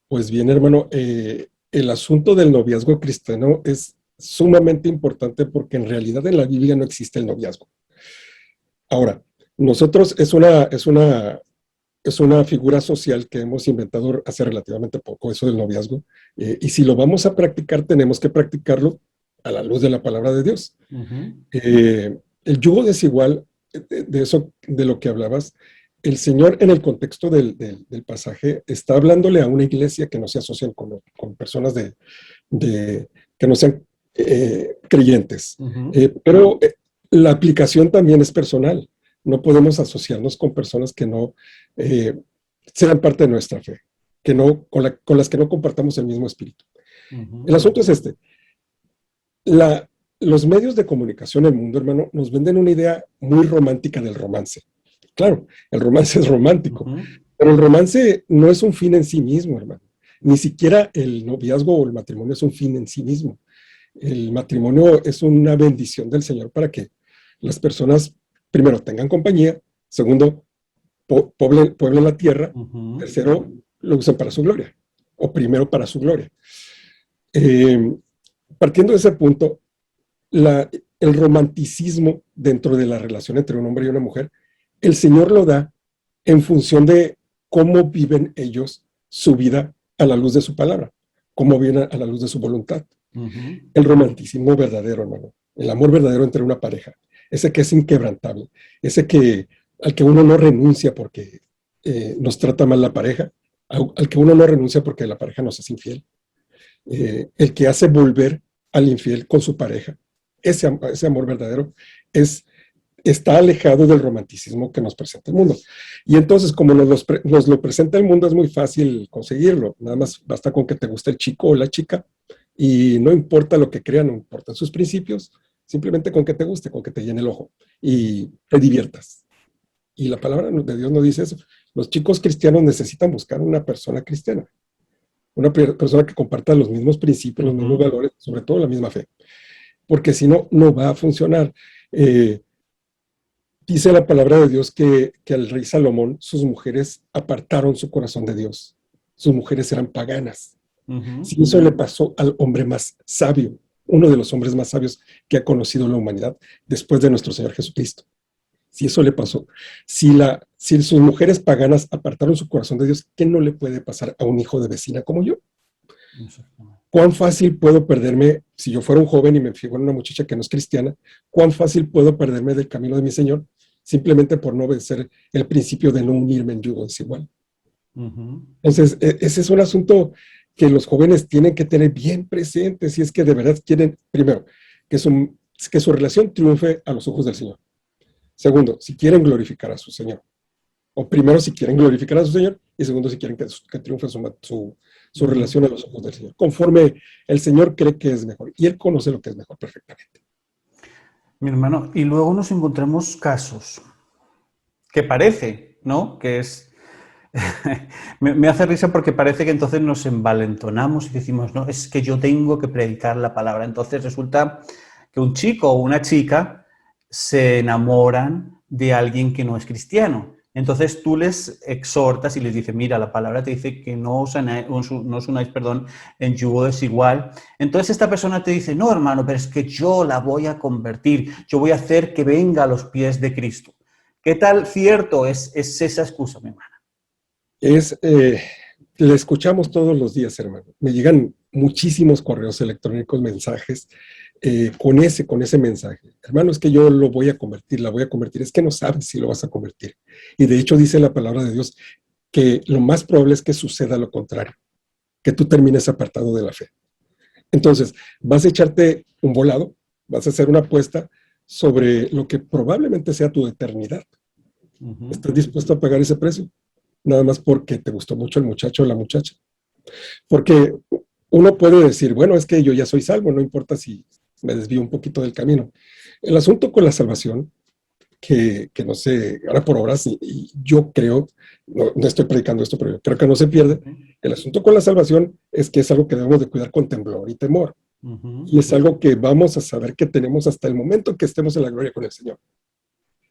Pues bien, hermano, el asunto del noviazgo cristiano es sumamente importante porque en realidad en la Biblia no existe el noviazgo. Ahora, nosotros es una es una figura social que hemos inventado hace relativamente poco, eso del noviazgo, y si lo vamos a practicar, tenemos que practicarlo a la luz de la palabra de Dios. El yugo desigual, de eso, de lo que hablabas, el Señor en el contexto del pasaje está hablándole a una iglesia que no se asocian con personas que no sean creyentes. Pero la aplicación también es personal. No podemos asociarnos con personas que no sean parte de nuestra fe, con las que no compartamos el mismo espíritu. El asunto es este. Los medios de comunicación en el mundo, hermano, nos venden una idea muy romántica del romance. Claro, el romance es romántico, pero el romance no es un fin en sí mismo, hermano. Ni siquiera el noviazgo o el matrimonio es un fin en sí mismo. El matrimonio es una bendición del Señor para que las personas, primero, tengan compañía, segundo, pueblen la tierra, tercero, lo usen para su gloria, o primero para su gloria. Partiendo de ese punto, el romanticismo dentro de la relación entre un hombre y una mujer, el Señor lo da en función de cómo viven ellos su vida a la luz de su palabra, cómo viven a la luz de su voluntad. El romanticismo verdadero, hermano, el amor verdadero entre una pareja, ese que es inquebrantable, ese al que uno no renuncia porque nos trata mal la pareja, al que uno no renuncia porque la pareja nos es infiel, el que hace volver al infiel con su pareja, ese amor verdadero está alejado del romanticismo que nos presenta el mundo. Y entonces, como nos lo presenta el mundo, es muy fácil conseguirlo. Nada más basta con que te guste el chico o la chica, y no importa lo que crean, no importan sus principios, simplemente con que te guste, con que te llene el ojo y te diviertas. Y la palabra de Dios no dice eso. Los chicos cristianos necesitan buscar una persona cristiana, una persona que comparta los mismos principios, los mismos valores, sobre todo la misma fe. Porque si no, no va a funcionar. Dice la palabra de Dios que al rey Salomón, sus mujeres apartaron su corazón de Dios. Sus mujeres eran paganas. Si eso le pasó al hombre más sabio, uno de los hombres más sabios que ha conocido la humanidad después de nuestro Señor Jesucristo. Si eso le pasó, si sus mujeres paganas apartaron su corazón de Dios, ¿qué no le puede pasar a un hijo de vecina como yo? ¿Cuán fácil puedo perderme, si yo fuera un joven y me fijo en una muchacha que no es cristiana, cuán fácil puedo perderme del camino de mi Señor simplemente por no obedecer el principio de no unirme en yugo desigual? Entonces, ese es un asunto que los jóvenes tienen que tener bien presente si es que de verdad quieren, primero, que su relación triunfe a los ojos del Señor. Segundo, si quieren glorificar a su Señor. O primero, si quieren glorificar a su Señor, y segundo, si quieren que triunfe su relación a los ojos del Señor, conforme el Señor cree que es mejor. Y Él conoce lo que es mejor perfectamente. Mi hermano, y luego nos encontramos casos que parece, ¿no? Que es... me hace risa porque parece que entonces nos envalentonamos y decimos, no, es que yo tengo que predicar la palabra. Entonces resulta que un chico o una chica se enamoran de alguien que no es cristiano. Entonces tú les exhortas y les dices, mira, la palabra te dice que no os unáis, en yugo desigual. Entonces esta persona te dice, no, hermano, pero es que yo la voy a convertir, yo voy a hacer que venga a los pies de Cristo. ¿Qué tal cierto es esa excusa, mi hermana? Le escuchamos todos los días, hermano. Me llegan muchísimos correos electrónicos, mensajes, con ese mensaje. Hermano, es que yo lo voy a convertir, la voy a convertir. Es que no sabes si lo vas a convertir. Y de hecho dice la palabra de Dios que lo más probable es que suceda lo contrario, que tú termines apartado de la fe. Entonces, vas a echarte un volado, vas a hacer una apuesta sobre lo que probablemente sea tu eternidad. ¿Estás dispuesto a pagar ese precio? Nada más porque te gustó mucho el muchacho o la muchacha. Porque uno puede decir, bueno, es que yo ya soy salvo, no importa si me desvío un poquito del camino. El asunto con la salvación, que no sé, ahora por obras, y yo creo, no estoy predicando esto, pero yo creo que no se pierde. El asunto con la salvación es que es algo que debemos de cuidar con temblor y temor. Y es algo que vamos a saber que tenemos hasta el momento que estemos en la gloria con el Señor.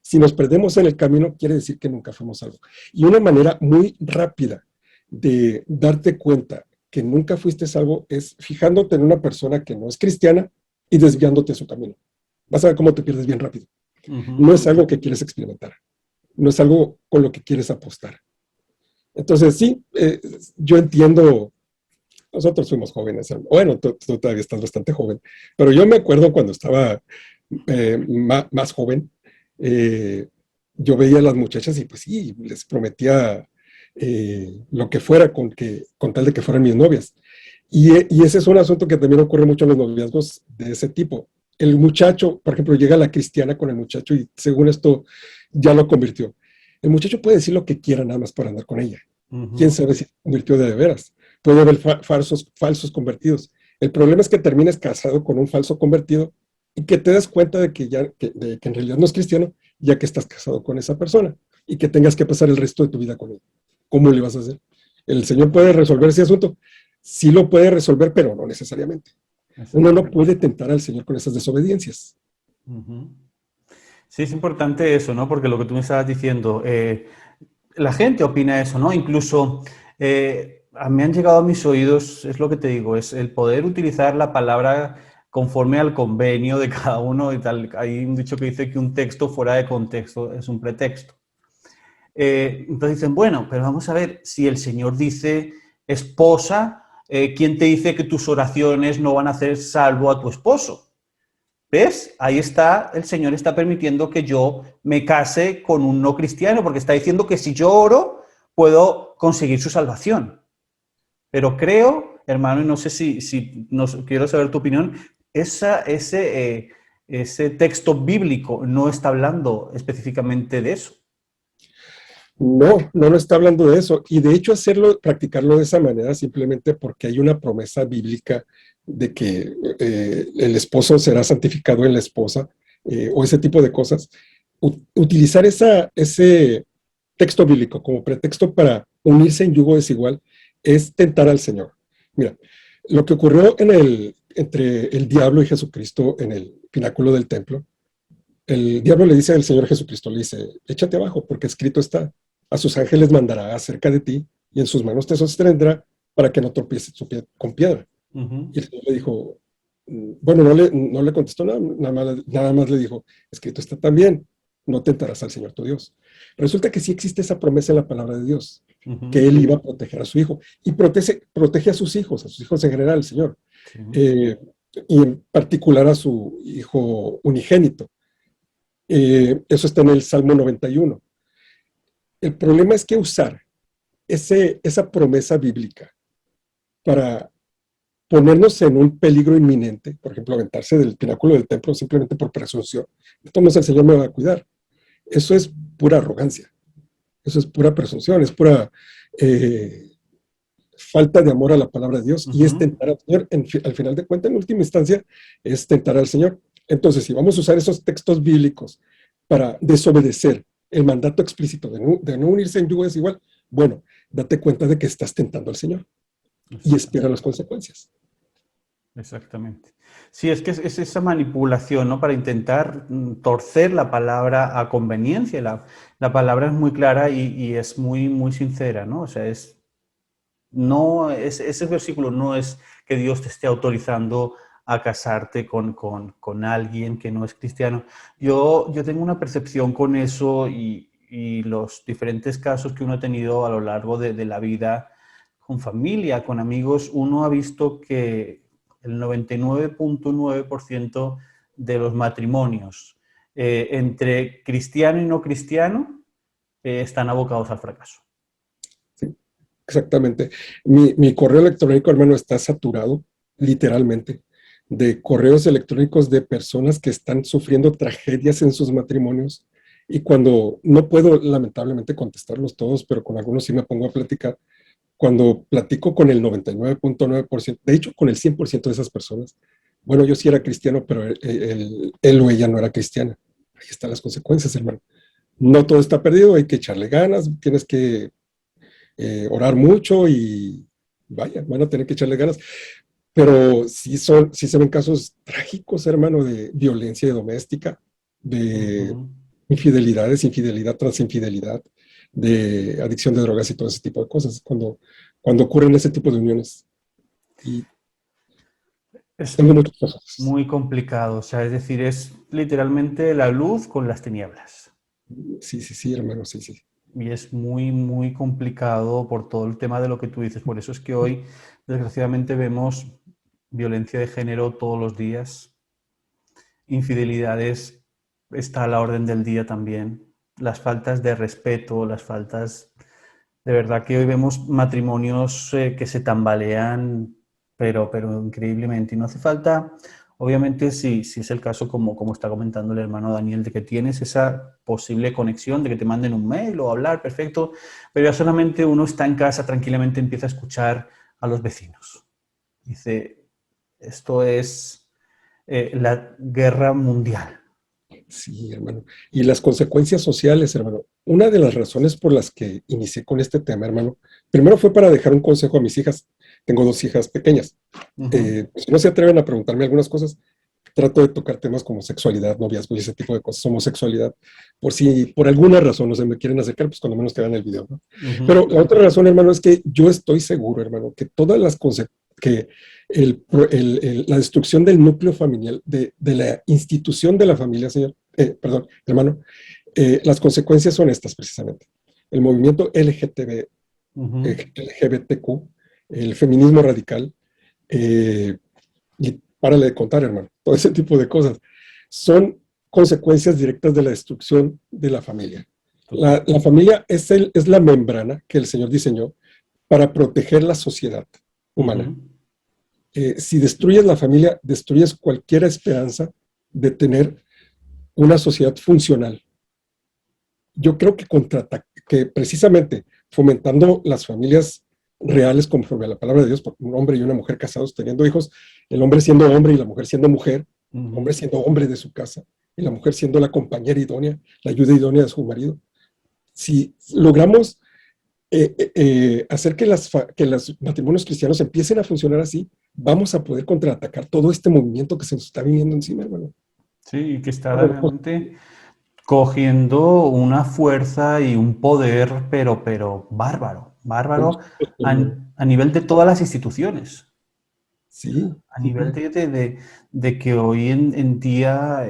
Si nos perdemos en el camino, quiere decir que nunca fuimos salvos. Y una manera muy rápida de darte cuenta que nunca fuiste salvo es fijándote en una persona que no es cristiana y desviándote de su camino. Vas a ver cómo te pierdes bien rápido. No es algo que quieres experimentar. No es algo con lo que quieres apostar. Entonces, sí, yo entiendo, nosotros fuimos jóvenes, bueno, tú todavía estás bastante joven, pero yo me acuerdo cuando estaba más joven, eh, yo veía a las muchachas y pues sí, les prometía lo que fuera con tal de que fueran mis novias. Y ese es un asunto que también ocurre mucho en los noviazgos de ese tipo. El muchacho, por ejemplo, llega la cristiana con el muchacho y según esto ya lo convirtió. El muchacho puede decir lo que quiera nada más por andar con ella. ¿Quién sabe si se convirtió de veras? Puede haber falsos convertidos. El problema es que termines casado con un falso convertido y que te das cuenta de que en realidad no es cristiano, ya que estás casado con esa persona y que tengas que pasar el resto de tu vida con él. ¿Cómo le vas a hacer? ¿El Señor puede resolver ese asunto? Sí lo puede resolver, pero no necesariamente. Uno no puede tentar al Señor con esas desobediencias. Sí, es importante eso, ¿no? Porque lo que tú me estabas diciendo, la gente opina eso, ¿no? Incluso me han llegado a mis oídos, es lo que te digo, es el poder utilizar la palabra conforme al convenio de cada uno y tal. Hay un dicho que dice que un texto fuera de contexto es un pretexto. Entonces dicen, bueno, pero vamos a ver, si el Señor dice esposa, ¿quién te dice que tus oraciones no van a hacer salvo a tu esposo? ¿Ves? Ahí está, el Señor está permitiendo que yo me case con un no cristiano, porque está diciendo que si yo oro, puedo conseguir su salvación. Pero creo, hermano, y no sé si quiero saber tu opinión, ese texto bíblico no está hablando específicamente de eso. No está hablando de eso. Y de hecho practicarlo de esa manera simplemente porque hay una promesa bíblica de que el esposo será santificado en la esposa o ese tipo de cosas. Utilizar ese texto bíblico como pretexto para unirse en yugo desigual es tentar al Señor. Mira, lo que ocurrió entre el diablo y Jesucristo en el pináculo del templo, el diablo le dice al Señor Jesucristo, le dice, échate abajo porque escrito está, a sus ángeles mandará acerca de ti y en sus manos te sostendrá para que no tropieces con piedra. Y el Señor le dijo, bueno, no le contestó nada más le dijo, escrito está también, no tentarás al Señor tu Dios. Resulta que sí existe esa promesa en la palabra de Dios, que Él iba a proteger a su hijo, y protege a sus hijos en general, el Señor, y en particular a su hijo unigénito. Eso está en el Salmo 91. El problema es que usar esa promesa bíblica para ponernos en un peligro inminente, por ejemplo, aventarse del pináculo del templo simplemente por presunción, entonces el Señor me va a cuidar. Eso es pura arrogancia, eso es pura presunción, es pura falta de amor a la palabra de Dios y es tentar al Señor. Al final de cuentas, en última instancia, es tentar al Señor. Entonces, si vamos a usar esos textos bíblicos para desobedecer el mandato explícito de no unirse en yugo desigual, bueno, date cuenta de que estás tentando al Señor y espera las consecuencias. Exactamente. Sí, es que es esa manipulación, ¿no? Para intentar torcer la palabra a conveniencia. La palabra es muy clara y es muy, muy sincera, ¿no? O sea, ese versículo no es que Dios te esté autorizando a casarte con alguien que no es cristiano. Yo tengo una percepción con eso y los diferentes casos que uno ha tenido a lo largo de la vida, con familia, con amigos, uno ha visto que el 99.9% de los matrimonios entre cristiano y no cristiano están abocados al fracaso. Sí, exactamente. Mi correo electrónico, hermano, está saturado, literalmente, de correos electrónicos de personas que están sufriendo tragedias en sus matrimonios y cuando no puedo lamentablemente contestarlos todos, pero con algunos sí me pongo a platicar. Cuando platico con el 99.9%, de hecho con el 100% de esas personas, bueno, yo sí era cristiano, pero él o ella no era cristiana. Ahí están las consecuencias, hermano. No todo está perdido, hay que echarle ganas, tienes que orar mucho y vaya, van a tener que echarle ganas. Pero sí se ven casos trágicos, hermano, de violencia doméstica, de infidelidad tras infidelidad, de adicción de drogas y todo ese tipo de cosas, cuando ocurren ese tipo de uniones. Y es tengo muchos casos. muy complicado, o sea, es decir, es literalmente la luz con las tinieblas. Sí, hermano, sí. y es muy, muy complicado por todo el tema de lo que tú dices. Por eso es que hoy, desgraciadamente, vemos violencia de género todos los días, infidelidades está a la orden del día también, las faltas de respeto, las faltas... De verdad que hoy vemos matrimonios que se tambalean, pero increíblemente. Y no hace falta, obviamente, si es el caso, como está comentando el hermano Daniel, de que tienes esa posible conexión, de que te manden un mail o hablar, perfecto, pero ya solamente uno está en casa, tranquilamente empieza a escuchar a los vecinos. Dice, esto es la guerra mundial. Sí, hermano. Y las consecuencias sociales, hermano. Una de las razones por las que inicié con este tema, hermano, primero fue para dejar un consejo a mis hijas. Tengo 2 hijas pequeñas. Si no se atreven a preguntarme algunas cosas, trato de tocar temas como sexualidad, noviazgo y ese tipo de cosas, homosexualidad, por si por alguna razón no se me quieren acercar, pues cuando menos que vean el video, ¿no? Pero la otra razón, hermano, es que yo estoy seguro, hermano, que todas las que la destrucción del núcleo familiar, de la institución de la familia, señor, perdón, hermano, las consecuencias son estas precisamente. El movimiento LGBTQ, el feminismo radical, y párale de contar, hermano, todo ese tipo de cosas, son consecuencias directas de la destrucción de la familia. La familia es la membrana que el Señor diseñó para proteger la sociedad humana. Si destruyes la familia, destruyes cualquier esperanza de tener una sociedad funcional. Yo creo que precisamente fomentando las familias reales conforme a la palabra de Dios, por un hombre y una mujer casados teniendo hijos, el hombre siendo hombre y la mujer siendo mujer, hombre siendo hombre de su casa y la mujer siendo la compañera idónea, la ayuda idónea de su marido. Si logramos hacer que los matrimonios cristianos empiecen a funcionar así, vamos a poder contraatacar todo este movimiento que se nos está viniendo encima, hermano. Sí, que está realmente cogiendo una fuerza y un poder, pero bárbaro, a nivel de todas las instituciones. Sí. A nivel de que hoy en día,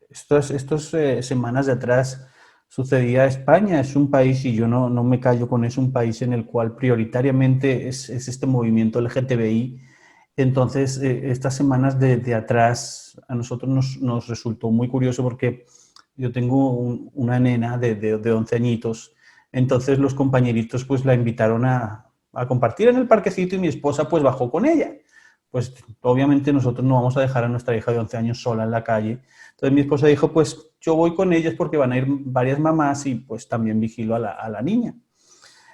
estos semanas de atrás, sucedía España, es un país, y yo no me callo con eso, un país en el cual prioritariamente es este movimiento LGTBI. Entonces, estas semanas de atrás a nosotros nos resultó muy curioso porque yo tengo una nena de 11 añitos, entonces los compañeritos pues la invitaron a compartir en el parquecito y mi esposa pues bajó con ella. Pues obviamente nosotros no vamos a dejar a nuestra hija de 11 años sola en la calle. Entonces mi esposa dijo, pues yo voy con ellas porque van a ir varias mamás y pues también vigilo a la niña.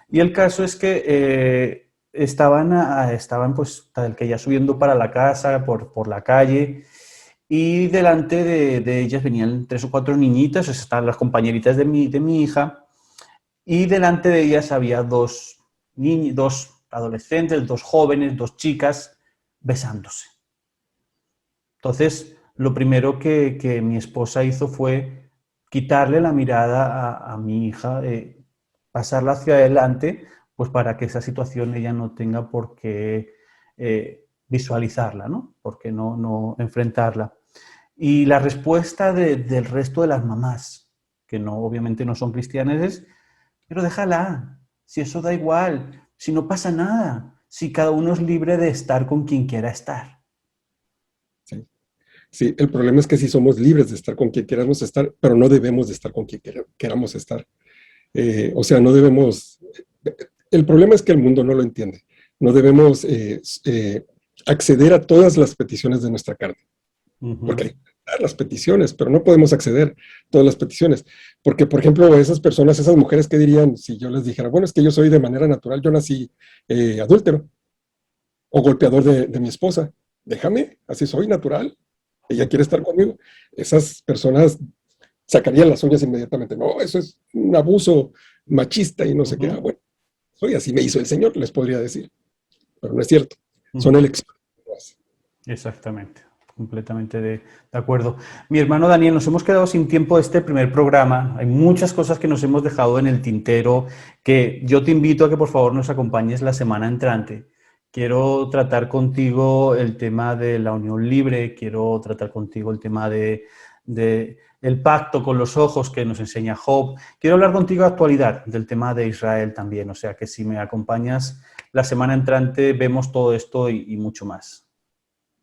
Y el caso es que estaban pues tal que ya subiendo para la casa, por la calle, y delante de ellas venían 3 o 4 niñitas, estaban las compañeritas de mi hija, y delante de ellas había 2 adolescentes, 2 jóvenes, 2 chicas besándose. Entonces, lo primero que mi esposa hizo fue quitarle la mirada a mi hija, pasarla hacia adelante, pues para que esa situación ella no tenga por qué visualizarla, ¿no? Por qué no enfrentarla. Y la respuesta del resto de las mamás, que obviamente no son cristianas, es, pero déjala, si eso da igual, si no pasa nada, si cada uno es libre de estar con quien quiera estar. Sí, el problema es que sí somos libres de estar con quien queramos estar, pero no debemos de estar con quien queramos estar. O sea, no debemos... El problema es que el mundo no lo entiende. No debemos acceder a todas las peticiones de nuestra carne. Porque hay que dar las peticiones, pero no podemos acceder a todas las peticiones. Porque, por ejemplo, esas personas, esas mujeres, ¿qué dirían si yo les dijera, bueno, es que yo soy de manera natural, yo nací adúltero o golpeador de mi esposa? Déjame, así soy natural. Ella quiere estar conmigo. Esas personas sacarían las uñas inmediatamente. No, eso es un abuso machista y no sé qué. Bueno, soy así, me hizo el Señor, les podría decir. Pero no es cierto. Son elecciones. Exactamente. Completamente de acuerdo. Mi hermano Daniel, nos hemos quedado sin tiempo de este primer programa. Hay muchas cosas que nos hemos dejado en el tintero que yo te invito a que por favor nos acompañes la semana entrante. Quiero tratar contigo el tema de la unión libre, quiero tratar contigo el tema de de el pacto con los ojos que nos enseña Job. Quiero hablar contigo de actualidad, del tema de Israel también, o sea que si me acompañas la semana entrante vemos todo esto y mucho más.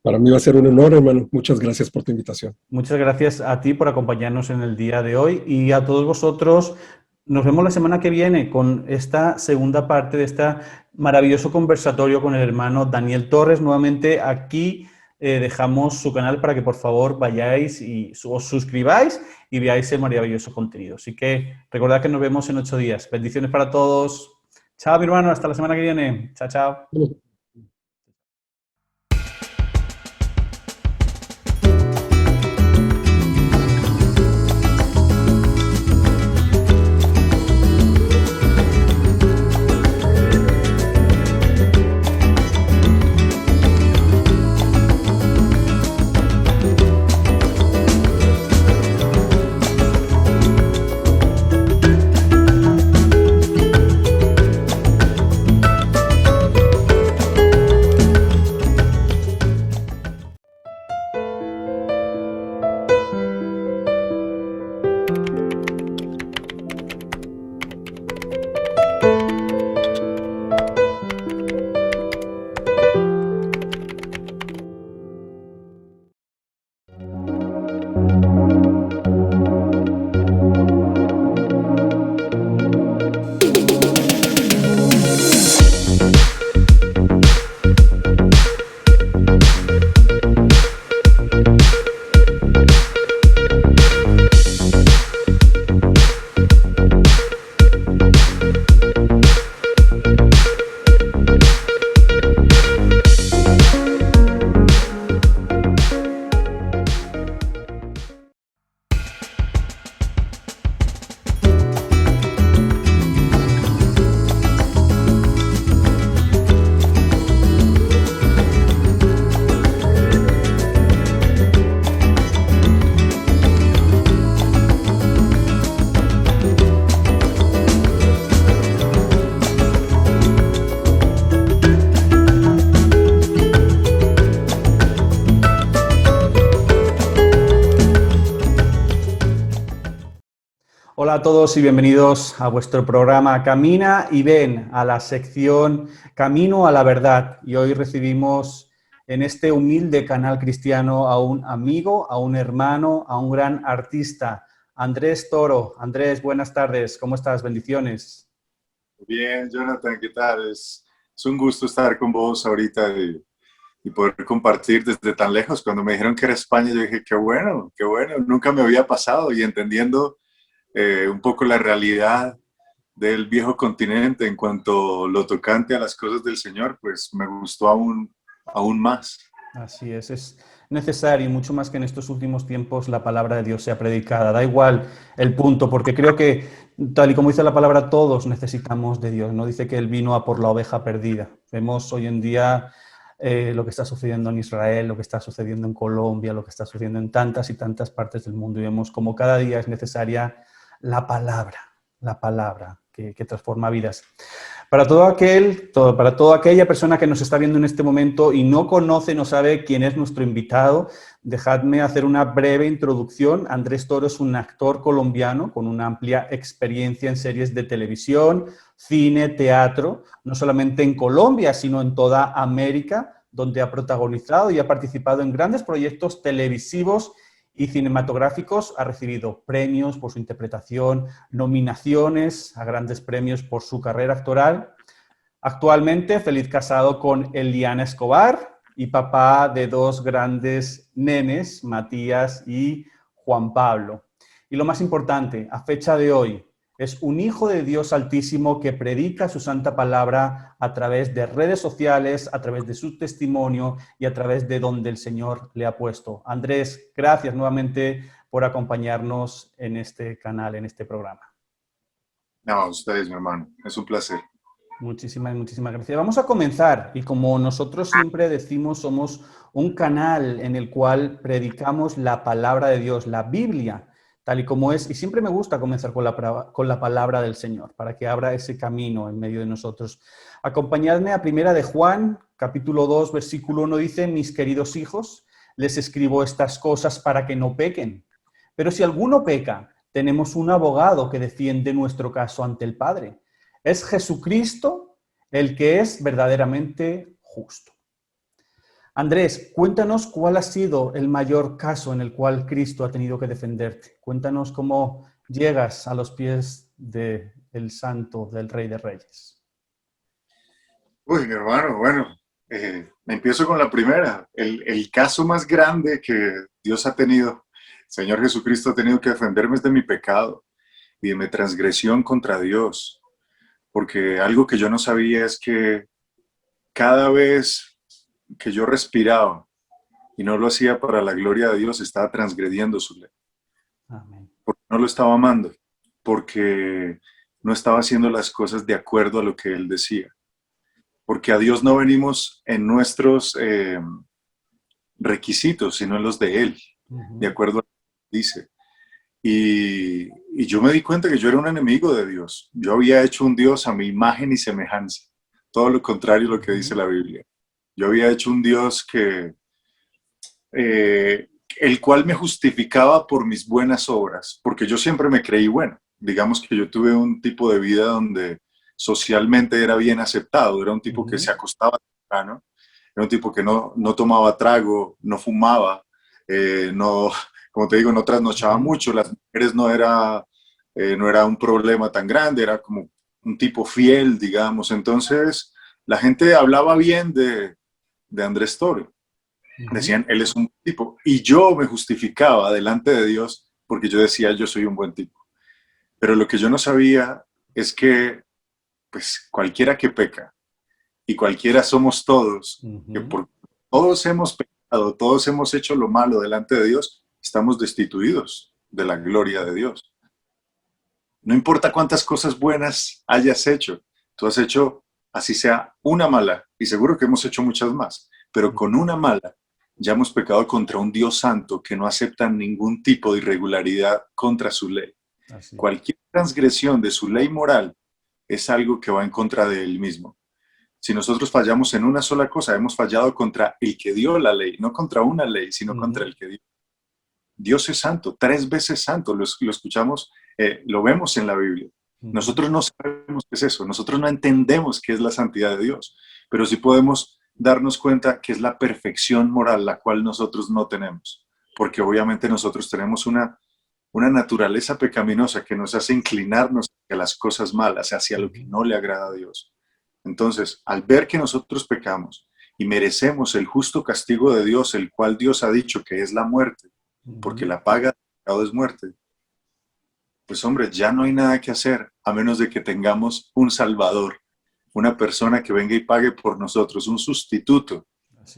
Para mí va a ser un honor, hermano. Muchas gracias por tu invitación. Muchas gracias a ti por acompañarnos en el día de hoy y a todos vosotros. Nos vemos la semana que viene con esta segunda parte de este maravilloso conversatorio con el hermano Daniel Torres. Nuevamente aquí dejamos su canal para que por favor vayáis y os suscribáis y veáis el maravilloso contenido. Así que recordad que nos vemos en 8 días. Bendiciones para todos. Chao, mi hermano. Hasta la semana que viene. Chao, chao. Hola a todos y bienvenidos a vuestro programa Camina y Ven, a la sección Camino a la Verdad. Y hoy recibimos en este humilde canal cristiano a un amigo, a un hermano, a un gran artista, Andrés Toro. Andrés, buenas tardes, ¿cómo estás? Bendiciones. Bien, Jonathan, ¿qué tal? Es un gusto estar con vos ahorita y poder compartir desde tan lejos. Cuando me dijeron que era España, yo dije, qué bueno, nunca me había pasado y entendiendo un poco la realidad del viejo continente en cuanto lo tocante a las cosas del Señor, pues me gustó aún más. Así es necesario, mucho más que en estos últimos tiempos, la palabra de Dios sea predicada. Da igual el punto, porque creo que, tal y como dice la palabra, todos necesitamos de Dios. No dice que Él vino a por la oveja perdida. Vemos hoy en día lo que está sucediendo en Israel, lo que está sucediendo en Colombia, lo que está sucediendo en tantas y tantas partes del mundo. Y vemos como cada día es necesaria la palabra que transforma vidas. Para toda aquella persona que nos está viendo en este momento y no conoce, no sabe quién es nuestro invitado, dejadme hacer una breve introducción. Andrés Toro es un actor colombiano con una amplia experiencia en series de televisión, cine, teatro, no solamente en Colombia, sino en toda América, donde ha protagonizado y ha participado en grandes proyectos televisivos y cinematográficos. Ha recibido premios por su interpretación, nominaciones a grandes premios por su carrera actoral. Actualmente feliz casado con Eliana Escobar y papá de 2 grandes nenes, Matías y Juan Pablo. Y lo más importante, a fecha de hoy, es un hijo de Dios Altísimo que predica su santa palabra a través de redes sociales, a través de su testimonio y a través de donde el Señor le ha puesto. Andrés, gracias nuevamente por acompañarnos en este canal, en este programa. No, ustedes, mi hermano, es un placer. Muchísimas gracias. Vamos a comenzar y como nosotros siempre decimos, somos un canal en el cual predicamos la palabra de Dios, la Biblia, tal y como es, y siempre me gusta comenzar con la palabra del Señor, para que abra ese camino en medio de nosotros. Acompañadme a Primera de Juan, capítulo 2, versículo 1, dice: mis queridos hijos, les escribo estas cosas para que no pequen. Pero si alguno peca, tenemos un abogado que defiende nuestro caso ante el Padre. Es Jesucristo el que es verdaderamente justo. Andrés, cuéntanos cuál ha sido el mayor caso en el cual Cristo ha tenido que defenderte. Cuéntanos cómo llegas a los pies del Santo, del Rey de Reyes. Uy, mi hermano, bueno, empiezo con la primera. El caso más grande que Dios ha tenido, Señor Jesucristo ha tenido que defenderme es de mi pecado y de mi transgresión contra Dios. Porque algo que yo no sabía es que cada vez que yo respiraba y no lo hacía para la gloria de Dios, estaba transgrediendo su ley. Amén. Porque no lo estaba amando, porque no estaba haciendo las cosas de acuerdo a lo que Él decía. Porque a Dios no venimos en nuestros requisitos, sino en los de Él, de acuerdo a lo que dice. Y yo me di cuenta que yo era un enemigo de Dios. Yo había hecho un Dios a mi imagen y semejanza. Todo lo contrario a lo que dice la Biblia. Yo había hecho un Dios el cual me justificaba por mis buenas obras, porque yo siempre me creí bueno. Digamos que yo tuve un tipo de vida donde socialmente era bien aceptado. Era un tipo que se acostaba temprano, era un tipo que no tomaba trago, no fumaba, como te digo, no trasnochaba mucho. Las mujeres no era un problema tan grande, era como un tipo fiel, digamos. Entonces, la gente hablaba bien de Andrés Toro. Decían, él es un tipo. Y yo me justificaba delante de Dios porque yo decía, yo soy un buen tipo. Pero lo que yo no sabía es que, pues, cualquiera que peca, y cualquiera somos todos, que todos hemos pecado, todos hemos hecho lo malo delante de Dios, estamos destituidos de la gloria de Dios. No importa cuántas cosas buenas hayas hecho, tú has hecho, así sea, una mala, y seguro que hemos hecho muchas más, pero con una mala ya hemos pecado contra un Dios santo que no acepta ningún tipo de irregularidad contra su ley. Cualquier transgresión de su ley moral es algo que va en contra de él mismo. Si nosotros fallamos en una sola cosa, hemos fallado contra el que dio la ley, no contra una ley, sino contra el que dio. Dios es santo, 3 veces santo, lo escuchamos, lo vemos en la Biblia. Nosotros no sabemos qué es eso, nosotros no entendemos qué es la santidad de Dios, pero sí podemos darnos cuenta que es la perfección moral, la cual nosotros no tenemos, porque obviamente nosotros tenemos una naturaleza pecaminosa que nos hace inclinarnos hacia las cosas malas, hacia lo que no le agrada a Dios. Entonces, al ver que nosotros pecamos y merecemos el justo castigo de Dios, el cual Dios ha dicho que es la muerte, porque la paga del pecado es muerte, pues hombre, ya no hay nada que hacer a menos de que tengamos un Salvador, una persona que venga y pague por nosotros, un sustituto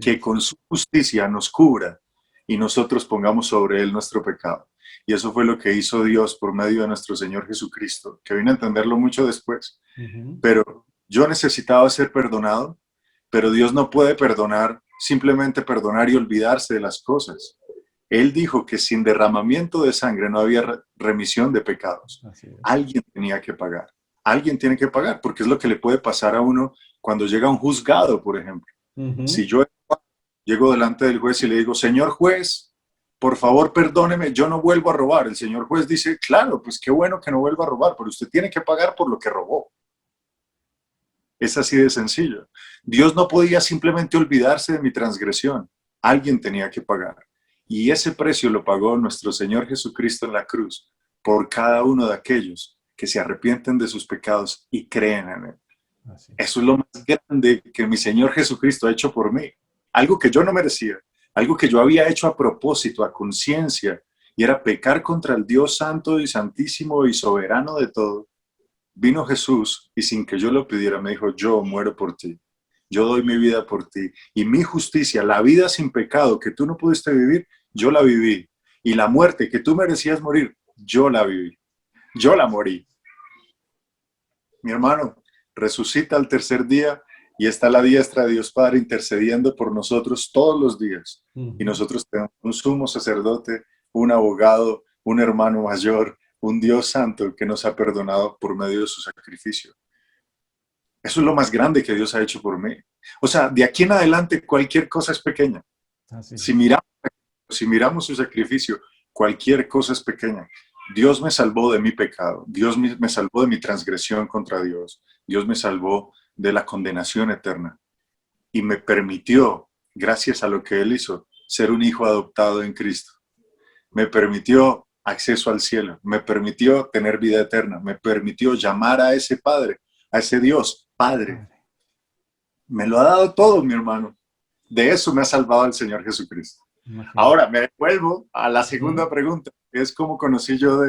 que con su justicia nos cubra y nosotros pongamos sobre él nuestro pecado. Y eso fue lo que hizo Dios por medio de nuestro Señor Jesucristo, que vino a entenderlo mucho después. Pero yo necesitaba ser perdonado, pero Dios no puede perdonar, simplemente perdonar y olvidarse de las cosas. Él dijo que sin derramamiento de sangre no había remisión de pecados. Alguien tenía que pagar. Alguien tiene que pagar, porque es lo que le puede pasar a uno cuando llega a un juzgado, por ejemplo. Si yo llego delante del juez y le digo, señor juez, por favor perdóneme, yo no vuelvo a robar. El señor juez dice, claro, pues qué bueno que no vuelva a robar, pero usted tiene que pagar por lo que robó. Es así de sencillo. Dios no podía simplemente olvidarse de mi transgresión. Alguien tenía que pagar. Y ese precio lo pagó nuestro Señor Jesucristo en la cruz por cada uno de aquellos que se arrepienten de sus pecados y creen en Él. Eso es lo más grande que mi Señor Jesucristo ha hecho por mí. Algo que yo no merecía, algo que yo había hecho a propósito, a conciencia, y era pecar contra el Dios santo y santísimo y soberano de todo. Vino Jesús y sin que yo lo pidiera me dijo, yo muero por ti, yo doy mi vida por ti. Y mi justicia, la vida sin pecado que tú no pudiste vivir, yo la viví. Y la muerte que tú merecías morir, yo la viví. Yo la morí. Mi hermano, resucita al tercer día y está a la diestra de Dios Padre intercediendo por nosotros todos los días. Y nosotros tenemos un sumo sacerdote, un abogado, un hermano mayor, un Dios santo que nos ha perdonado por medio de su sacrificio. Eso es lo más grande que Dios ha hecho por mí. O sea, de aquí en adelante cualquier cosa es pequeña. Si miramos su sacrificio, cualquier cosa es pequeña. Dios me salvó de mi pecado, Dios me salvó de mi transgresión contra Dios, Dios me salvó de la condenación eterna y me permitió, gracias a lo que Él hizo, ser un hijo adoptado en Cristo. Me permitió acceso al cielo, me permitió tener vida eterna, me permitió llamar a ese Padre, a ese Dios, Padre. Me lo ha dado todo, mi hermano. De eso me ha salvado el Señor Jesucristo. Imagínate. Ahora, me vuelvo a la segunda pregunta, que es cómo conocí yo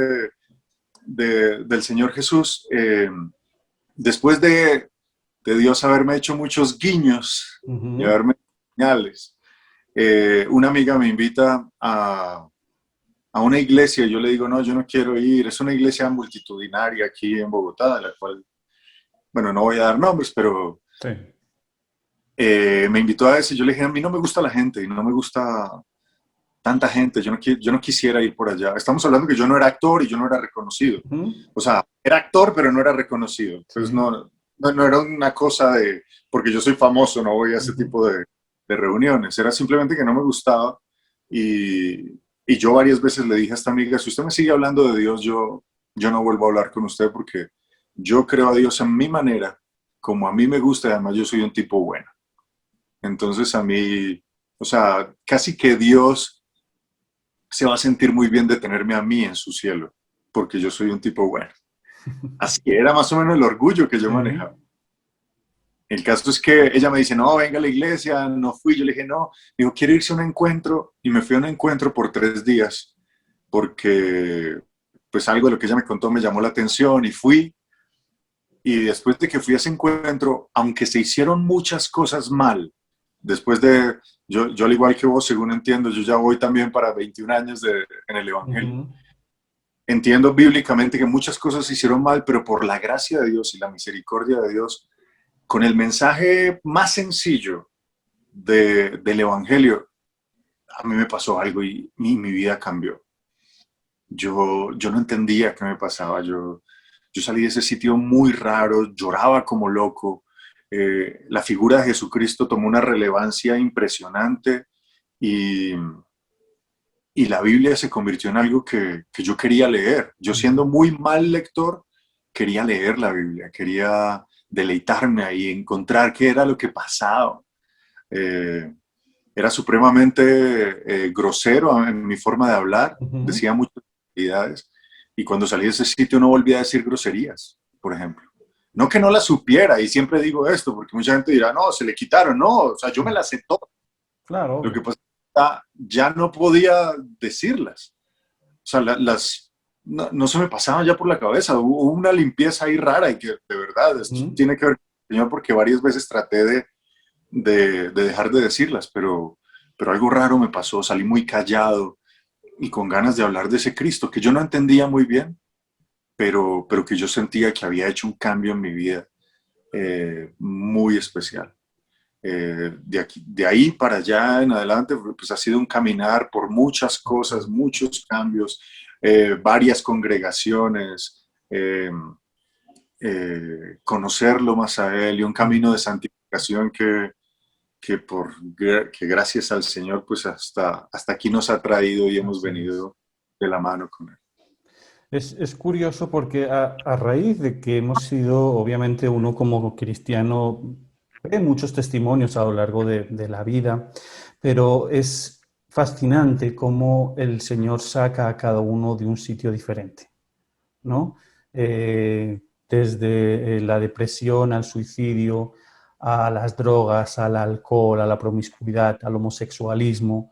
del Señor Jesús. Después de Dios haberme hecho muchos guiños y haberme hecho señales, una amiga me invita a una iglesia y yo le digo, no, yo no quiero ir. Es una iglesia multitudinaria aquí en Bogotá, de la cual, bueno, no voy a dar nombres, pero Sí. me invitó a eso y yo le dije, a mí no me gusta la gente y no me gusta tanta gente, yo no quisiera ir por allá. Estamos hablando que yo no era actor y yo no era reconocido. O sea, era actor, pero no era reconocido. Entonces no era una cosa de, porque yo soy famoso, no voy a ese tipo de reuniones. Era simplemente que no me gustaba y yo varias veces le dije a esta amiga, si usted me sigue hablando de Dios, yo no vuelvo a hablar con usted porque yo creo a Dios en mi manera, como a mí me gusta y además yo soy un tipo bueno. Entonces a mí, o sea, casi que Dios se va a sentir muy bien de tenerme a mí en su cielo, porque yo soy un tipo bueno. Así era más o menos el orgullo que yo manejaba. El caso es que ella me dice, no, venga a la iglesia, no fui. Yo le dije, no. Digo, quiero irse a un encuentro. Y me fui a un encuentro por 3 días, porque pues algo de lo que ella me contó me llamó la atención y fui. Y después de que fui a ese encuentro, aunque se hicieron muchas cosas mal, después de, yo al igual que vos, según entiendo, yo ya voy también para 21 años en el Evangelio. Entiendo bíblicamente que muchas cosas se hicieron mal, pero por la gracia de Dios y la misericordia de Dios, con el mensaje más sencillo del Evangelio, a mí me pasó algo y mi vida cambió. Yo no entendía qué me pasaba. Yo salí de ese sitio muy raro, lloraba como loco. La figura de Jesucristo tomó una relevancia impresionante y la Biblia se convirtió en algo que yo quería leer. Yo, siendo muy mal lector, quería leer la Biblia, quería deleitarme ahí, encontrar qué era lo que pasaba. Era supremamente grosero en mi forma de hablar, decía muchas groserías, y cuando salí de ese sitio no volví a decir groserías, por ejemplo. No que no las supiera, y siempre digo esto, porque mucha gente dirá, no, se le quitaron, no, o sea, yo me las sé todas. Claro. Lo que pasa es que ya no podía decirlas. O sea, no se me pasaban ya por la cabeza. Hubo una limpieza ahí rara y que de verdad esto tiene que ver con el Señor, porque varias veces traté de dejar de decirlas, pero algo raro me pasó. Salí muy callado y con ganas de hablar de ese Cristo que yo no entendía muy bien, pero que yo sentía que había hecho un cambio en mi vida muy especial. De ahí para allá en adelante, pues ha sido un caminar por muchas cosas, muchos cambios, varias congregaciones, conocerlo más a Él y un camino de santificación que gracias al Señor pues hasta aquí nos ha traído y hemos venido de la mano con Él. Es curioso porque a raíz de que hemos sido, obviamente uno como cristiano, ve muchos testimonios a lo largo de la vida, pero es fascinante cómo el Señor saca a cada uno de un sitio diferente, ¿no? Desde la depresión al suicidio, a las drogas, al alcohol, a la promiscuidad, al homosexualismo,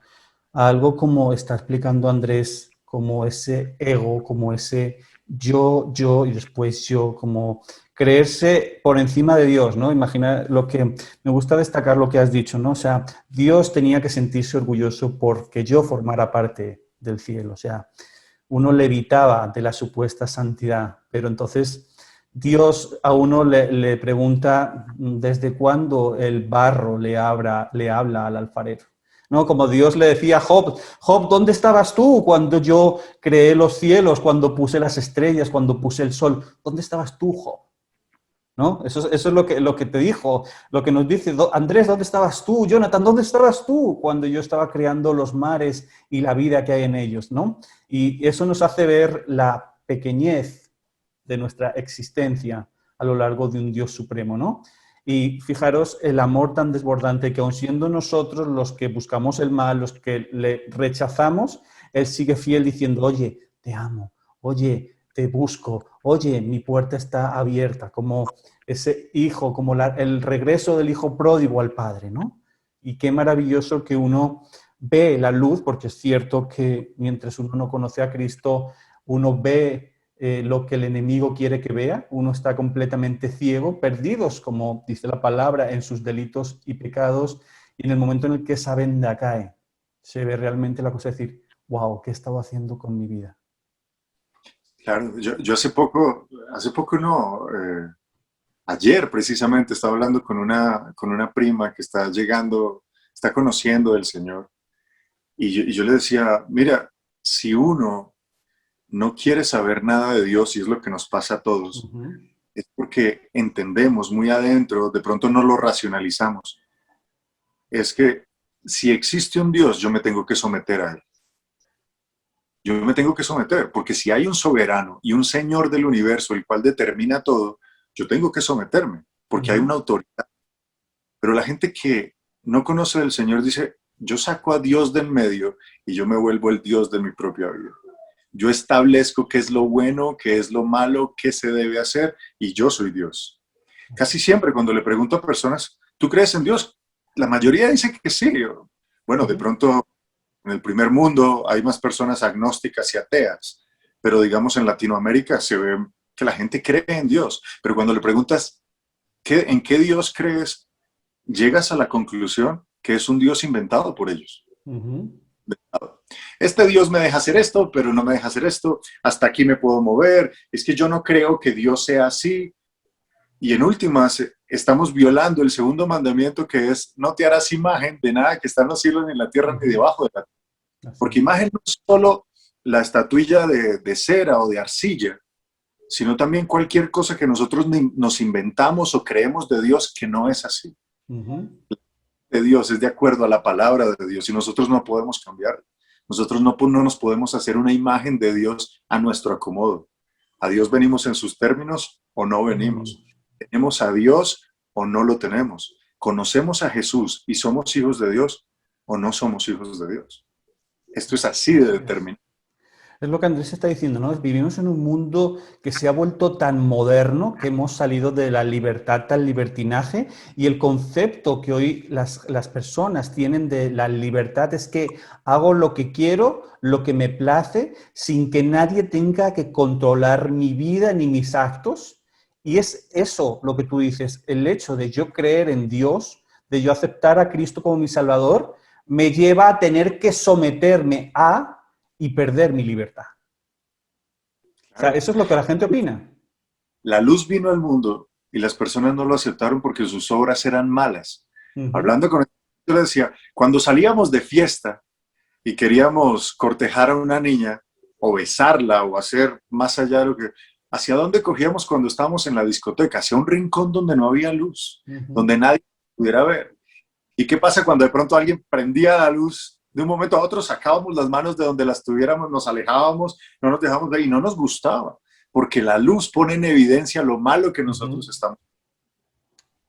a algo como está explicando Andrés, como ese ego, como ese yo y después yo, como creerse por encima de Dios, ¿no? Imagina lo que me gusta destacar lo que has dicho, ¿no? O sea, Dios tenía que sentirse orgulloso porque yo formara parte del cielo, o sea, uno levitaba de la supuesta santidad, pero entonces Dios a uno le pregunta desde cuándo el barro le habla al alfarero. ¿No? Como Dios le decía a Job, Job, ¿dónde estabas tú cuando yo creé los cielos, cuando puse las estrellas, cuando puse el sol? ¿Dónde estabas tú, Job? ¿no? Eso es lo que te dijo, lo que nos dice, Andrés, ¿dónde estabas tú? Jonathan, ¿dónde estabas tú? Cuando yo estaba creando los mares y la vida que hay en ellos, ¿no? Y eso nos hace ver la pequeñez de nuestra existencia a lo largo de un Dios supremo, ¿no? Y fijaros el amor tan desbordante que aun siendo nosotros los que buscamos el mal, los que le rechazamos, Él sigue fiel diciendo, oye, te amo, oye, te busco, oye, mi puerta está abierta, como ese hijo, como el regreso del hijo pródigo al padre, ¿no? Y qué maravilloso que uno ve la luz, porque es cierto que mientras uno no conoce a Cristo, uno ve lo que el enemigo quiere que vea, uno está completamente ciego, perdidos, como dice la palabra, en sus delitos y pecados, y en el momento en el que esa venda cae, se ve realmente la cosa de decir, wow, ¿qué he estado haciendo con mi vida? Claro, yo hace poco no, ayer precisamente estaba hablando con una prima que está llegando, está conociendo del Señor, y yo le decía, mira, si uno no quiere saber nada de Dios, y es lo que nos pasa a todos, es porque entendemos muy adentro, de pronto no lo racionalizamos, es que si existe un Dios, yo me tengo que someter a Él. Yo me tengo que someter, porque si hay un soberano y un Señor del universo, el cual determina todo, yo tengo que someterme, porque hay una autoridad. Pero la gente que no conoce del Señor dice, yo saco a Dios del medio y yo me vuelvo el Dios de mi propia vida. Yo establezco qué es lo bueno, qué es lo malo, qué se debe hacer, y yo soy Dios. Casi siempre cuando le pregunto a personas, ¿tú crees en Dios? La mayoría dice que sí. Bueno, de pronto en el primer mundo hay más personas agnósticas y ateas, pero digamos en Latinoamérica se ve que la gente cree en Dios. Pero cuando le preguntas, ¿en qué Dios crees? Llegas a la conclusión que es un Dios inventado por ellos. Este Dios me deja hacer esto, pero no me deja hacer esto. Hasta aquí me puedo mover. Es que yo no creo que Dios sea así. Y en últimas, estamos violando el segundo mandamiento, que es no te harás imagen de nada que está en los cielos, ni en la tierra, ni debajo de la tierra. Porque imagen no es solo la estatuilla de cera o de arcilla, sino también cualquier cosa que nosotros nos inventamos o creemos de Dios que no es así. De Dios es de acuerdo a la palabra de Dios y nosotros no podemos cambiar. Nosotros no nos podemos hacer una imagen de Dios a nuestro acomodo. A Dios venimos en sus términos o no venimos. ¿Tenemos a Dios o no lo tenemos? ¿Conocemos a Jesús y somos hijos de Dios o no somos hijos de Dios? Esto es así de determinado. Es lo que Andrés está diciendo, ¿no? Vivimos en un mundo que se ha vuelto tan moderno, que hemos salido de la libertad al libertinaje, y el concepto que hoy las personas tienen de la libertad es que hago lo que quiero, lo que me place, sin que nadie tenga que controlar mi vida ni mis actos. Y es eso lo que tú dices, el hecho de yo creer en Dios, de yo aceptar a Cristo como mi Salvador, me lleva a tener que someterme a y perder mi libertad. O sea, eso es lo que la gente opina. La luz vino al mundo y las personas no lo aceptaron porque sus obras eran malas. Hablando con él, yo le decía, cuando salíamos de fiesta y queríamos cortejar a una niña o besarla o hacer más allá de lo que... ¿Hacia dónde cogíamos cuando estábamos en la discoteca? Hacia un rincón donde no había luz, donde nadie pudiera ver. ¿Y qué pasa cuando de pronto alguien prendía la luz? De un momento a otro sacábamos las manos de donde las tuviéramos, nos alejábamos, no nos dejábamos ver y no nos gustaba, porque la luz pone en evidencia lo malo que nosotros estamos.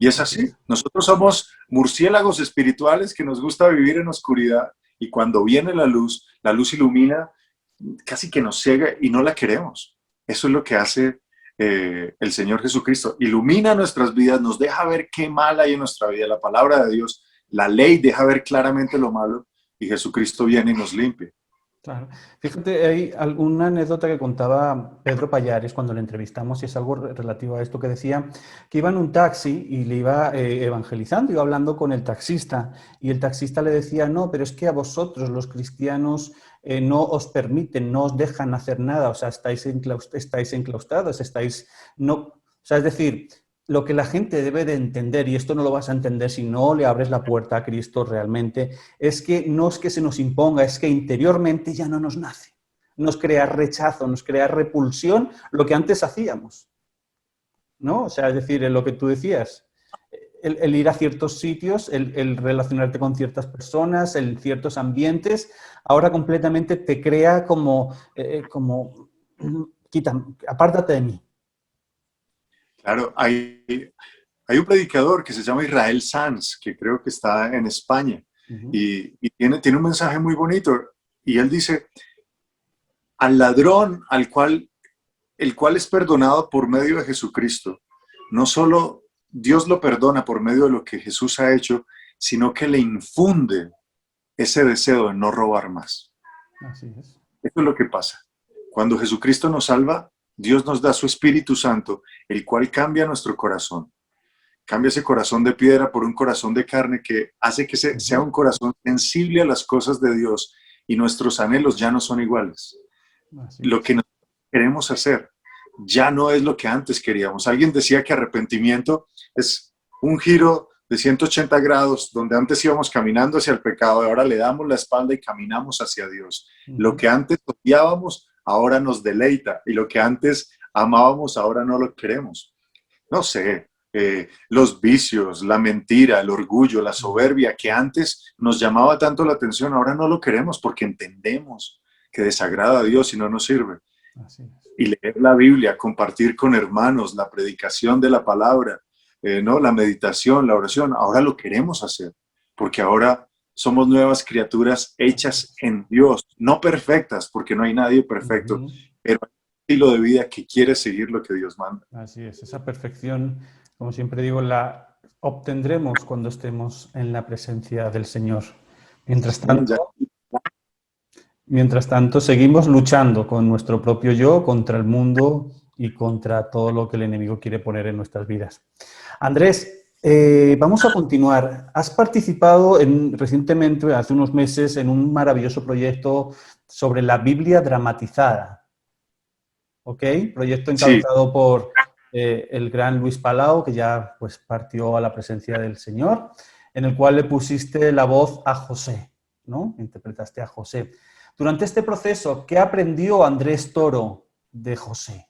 Y es así, nosotros somos murciélagos espirituales que nos gusta vivir en oscuridad y cuando viene la luz ilumina, casi que nos ciega y no la queremos. Eso es lo que hace el Señor Jesucristo. Ilumina nuestras vidas, nos deja ver qué mal hay en nuestra vida, la palabra de Dios, la ley deja ver claramente lo malo. Y Jesucristo viene y nos limpia. Claro. Fíjate, hay alguna anécdota que contaba Pedro Pallares cuando le entrevistamos, y es algo relativo a esto, que decía que iba en un taxi y le iba evangelizando, iba hablando con el taxista, y el taxista le decía, no, pero es que a vosotros los cristianos no os permiten, no os dejan hacer nada, o sea, estáis enclaustrados, o sea, es decir, lo que la gente debe de entender, y esto no lo vas a entender si no le abres la puerta a Cristo realmente, es que no es que se nos imponga, es que interiormente ya no nos nace. Nos crea rechazo, nos crea repulsión lo que antes hacíamos. ¿no? O sea, es decir, en lo que tú decías, el ir a ciertos sitios, el relacionarte con ciertas personas, en ciertos ambientes, ahora completamente te crea quita, apártate de mí. Claro, hay un predicador que se llama Israel Sanz, que creo que está en España, y tiene un mensaje muy bonito, y él dice, al ladrón el cual es perdonado por medio de Jesucristo, no solo Dios lo perdona por medio de lo que Jesús ha hecho, sino que le infunde ese deseo de no robar más. Así es. Eso es lo que pasa. Cuando Jesucristo nos salva, Dios nos da su Espíritu Santo, el cual cambia nuestro corazón. Cambia ese corazón de piedra por un corazón de carne que hace que sea un corazón sensible a las cosas de Dios y nuestros anhelos ya no son iguales. Lo que nosotros queremos hacer ya no es lo que antes queríamos. Alguien decía que arrepentimiento es un giro de 180 grados, donde antes íbamos caminando hacia el pecado y ahora le damos la espalda y caminamos hacia Dios. Lo que antes odiábamos, ahora nos deleita, y lo que antes amábamos, ahora no lo queremos. No sé, los vicios, la mentira, el orgullo, la soberbia, que antes nos llamaba tanto la atención, ahora no lo queremos porque entendemos que desagrada a Dios y no nos sirve. Así es. Y leer la Biblia, compartir con hermanos, la predicación de la palabra, ¿no? La meditación, la oración, ahora lo queremos hacer, porque ahora somos nuevas criaturas hechas en Dios, no perfectas, porque no hay nadie perfecto, pero hay un estilo de vida que quiere seguir lo que Dios manda. Así es, esa perfección, como siempre digo, la obtendremos cuando estemos en la presencia del Señor. Mientras tanto, seguimos luchando con nuestro propio yo, contra el mundo y contra todo lo que el enemigo quiere poner en nuestras vidas. Andrés, vamos a continuar. Has participado recientemente, hace unos meses, en un maravilloso proyecto sobre la Biblia dramatizada. ¿Ok? Proyecto encabezado por el gran Luis Palau, que ya pues partió a la presencia del Señor, en el cual le pusiste la voz a José, ¿no? Interpretaste a José. Durante este proceso, ¿qué aprendió Andrés Toro de José?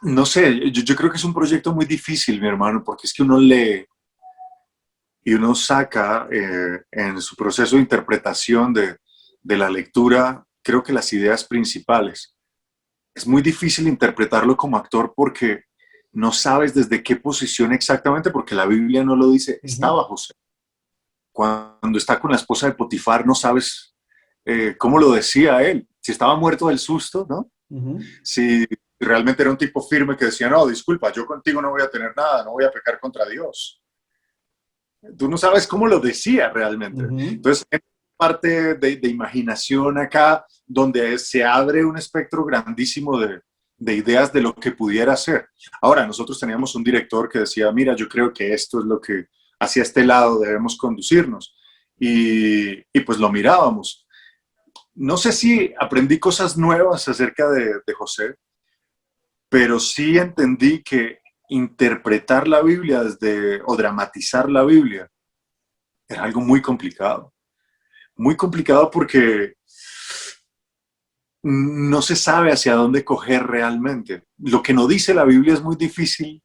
No sé, yo creo que es un proyecto muy difícil, mi hermano, porque es que uno lee y uno saca en su proceso de interpretación de la lectura, creo que las ideas principales. Es muy difícil interpretarlo como actor porque no sabes desde qué posición exactamente, porque la Biblia no lo dice, estaba José. Cuando está con la esposa de Potifar, no sabes cómo lo decía él, si estaba muerto del susto, ¿no? Si realmente era un tipo firme que decía, no, disculpa, yo contigo no voy a tener nada, no voy a pecar contra Dios. Tú no sabes cómo lo decía realmente. Entonces, hay parte de imaginación acá, donde se abre un espectro grandísimo de ideas de lo que pudiera ser. Ahora, nosotros teníamos un director que decía, mira, yo creo que esto es lo que hacia este lado debemos conducirnos. Y pues lo mirábamos. No sé si aprendí cosas nuevas acerca de José, pero sí entendí que interpretar la Biblia o dramatizar la Biblia era algo muy complicado. Muy complicado porque no se sabe hacia dónde coger realmente. Lo que no dice la Biblia es muy difícil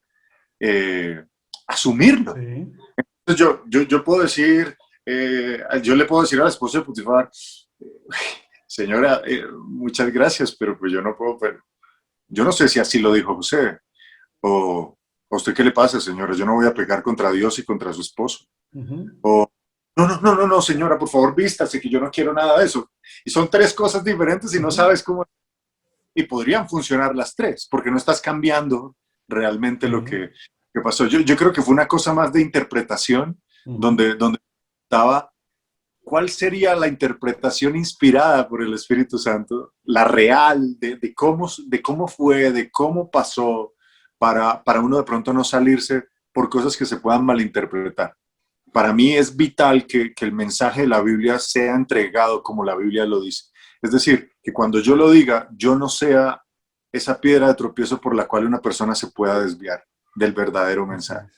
asumirlo. Sí. Entonces yo puedo decir, yo le puedo decir a la esposa de Potifar, señora, muchas gracias, pero pues yo no puedo, yo no sé si así lo dijo José, o ¿a usted qué le pasa, señora? Yo no voy a pecar contra Dios y contra su esposo. O no, señora, por favor, vístase, que yo no quiero nada de eso. Y son tres cosas diferentes y no sabes cómo. Y podrían funcionar las tres, porque no estás cambiando realmente lo que pasó. Yo creo que fue una cosa más de interpretación, donde estaba cuál sería la interpretación inspirada por el Espíritu Santo, la real, de cómo fue, de cómo pasó, para uno de pronto no salirse por cosas que se puedan malinterpretar. Para mí es vital que el mensaje de la Biblia sea entregado como la Biblia lo dice. Es decir, que cuando yo lo diga, yo no sea esa piedra de tropiezo por la cual una persona se pueda desviar del verdadero mensaje.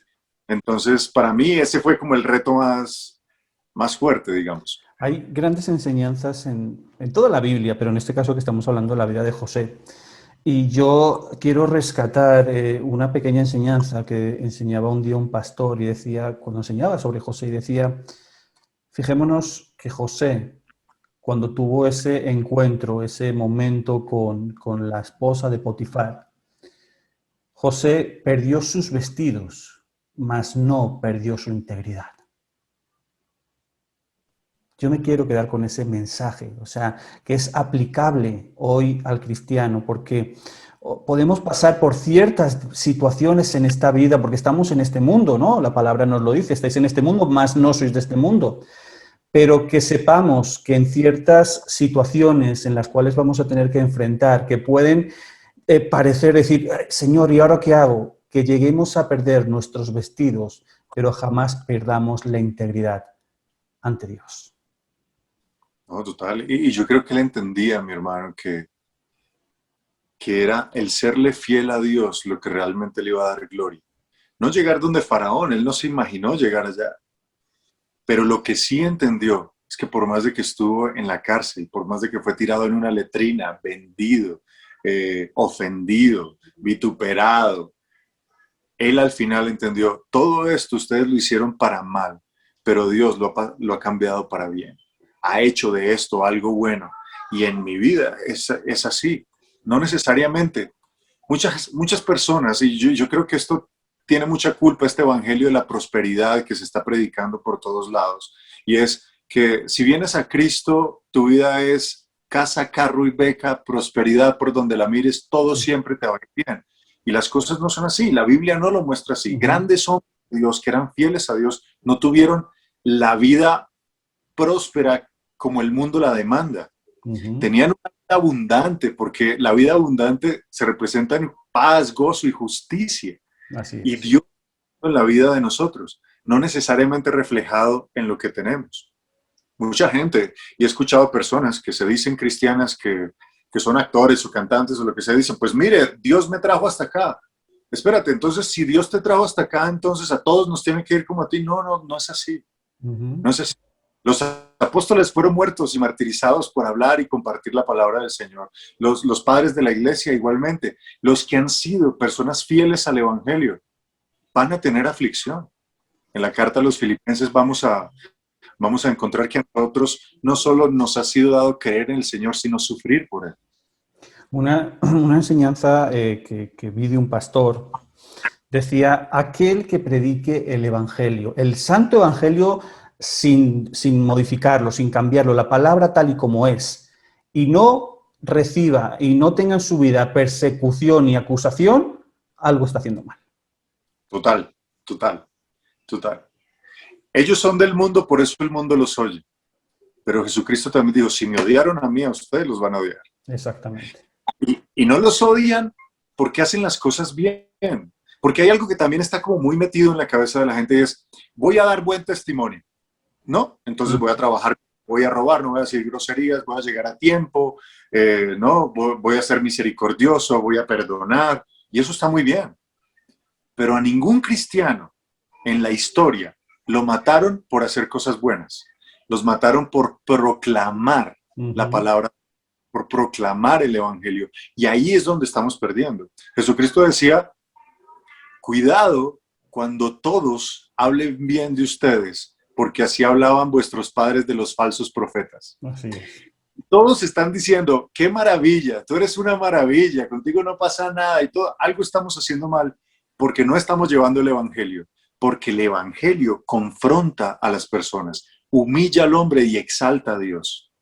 Entonces, para mí ese fue como el reto más fuerte, digamos. Hay grandes enseñanzas en toda la Biblia, pero en este caso que estamos hablando de la vida de José. Y yo quiero rescatar una pequeña enseñanza que enseñaba un día un pastor y decía, cuando enseñaba sobre José, y decía, fijémonos que José, cuando tuvo ese encuentro, ese momento con la esposa de Potifar, José perdió sus vestidos, mas no perdió su integridad. Yo me quiero quedar con ese mensaje, o sea, que es aplicable hoy al cristiano, porque podemos pasar por ciertas situaciones en esta vida, porque estamos en este mundo, ¿no? La palabra nos lo dice, estáis en este mundo, mas no sois de este mundo. Pero que sepamos que en ciertas situaciones en las cuales vamos a tener que enfrentar, que pueden parecer decir, Señor, ¿y ahora qué hago? Que lleguemos a perder nuestros vestidos, pero jamás perdamos la integridad ante Dios. No, total. Y yo creo que él entendía, mi hermano, que era el serle fiel a Dios lo que realmente le iba a dar gloria. No llegar donde Faraón, él no se imaginó llegar allá. Pero lo que sí entendió es que por más de que estuvo en la cárcel, por más de que fue tirado en una letrina, vendido, ofendido, vituperado, él al final entendió, todo esto ustedes lo hicieron para mal, pero Dios lo ha cambiado para bien. Ha hecho de esto algo bueno. Y en mi vida es así. No necesariamente. Muchas personas, y yo creo que esto tiene mucha culpa, este evangelio de la prosperidad que se está predicando por todos lados. Y es que si vienes a Cristo, tu vida es casa, carro y beca, prosperidad por donde la mires, todo siempre te va a ir bien. Y las cosas no son así. La Biblia no lo muestra así. Grandes hombres de Dios que eran fieles a Dios no tuvieron la vida próspera como el mundo la demanda. Tenían una vida abundante, porque la vida abundante se representa en paz, gozo y justicia. Así es. Y Dios en la vida de nosotros, no necesariamente reflejado en lo que tenemos. Mucha gente, y he escuchado personas que se dicen cristianas, que son actores o cantantes o lo que sea, dicen, pues mire, Dios me trajo hasta acá. Espérate, entonces si Dios te trajo hasta acá, entonces a todos nos tiene que ir como a ti. No es así. No es así. Los apóstoles fueron muertos y martirizados por hablar y compartir la palabra del Señor. Los padres de la iglesia igualmente. Los que han sido personas fieles al evangelio van a tener aflicción. En la carta a los Filipenses vamos a encontrar que a nosotros no solo nos ha sido dado creer en el Señor, sino sufrir por Él. Una enseñanza que vi de un pastor decía, aquel que predique el evangelio, el santo evangelio sin modificarlo, sin cambiarlo, la palabra tal y como es, y no reciba y no tenga en su vida persecución y acusación, algo está haciendo mal. Total. Ellos son del mundo, por eso el mundo los oye. Pero Jesucristo también dijo, si me odiaron a mí, a ustedes los van a odiar. Exactamente. Y no los odian porque hacen las cosas bien. Porque hay algo que también está como muy metido en la cabeza de la gente y es, voy a dar buen testimonio. ¿No? Entonces voy a trabajar, voy a robar, no voy a decir groserías, voy a llegar a tiempo, ¿no? Voy a ser misericordioso, voy a perdonar. Y eso está muy bien. Pero a ningún cristiano en la historia lo mataron por hacer cosas buenas. Los mataron por proclamar la palabra, por proclamar el evangelio. Y ahí es donde estamos perdiendo. Jesucristo decía, cuidado cuando todos hablen bien de ustedes, porque así hablaban vuestros padres de los falsos profetas. Así es. Todos están diciendo, qué maravilla, tú eres una maravilla, contigo no pasa nada y todo. Algo estamos haciendo mal porque no estamos llevando el evangelio, porque el evangelio confronta a las personas, humilla al hombre y exalta a Dios.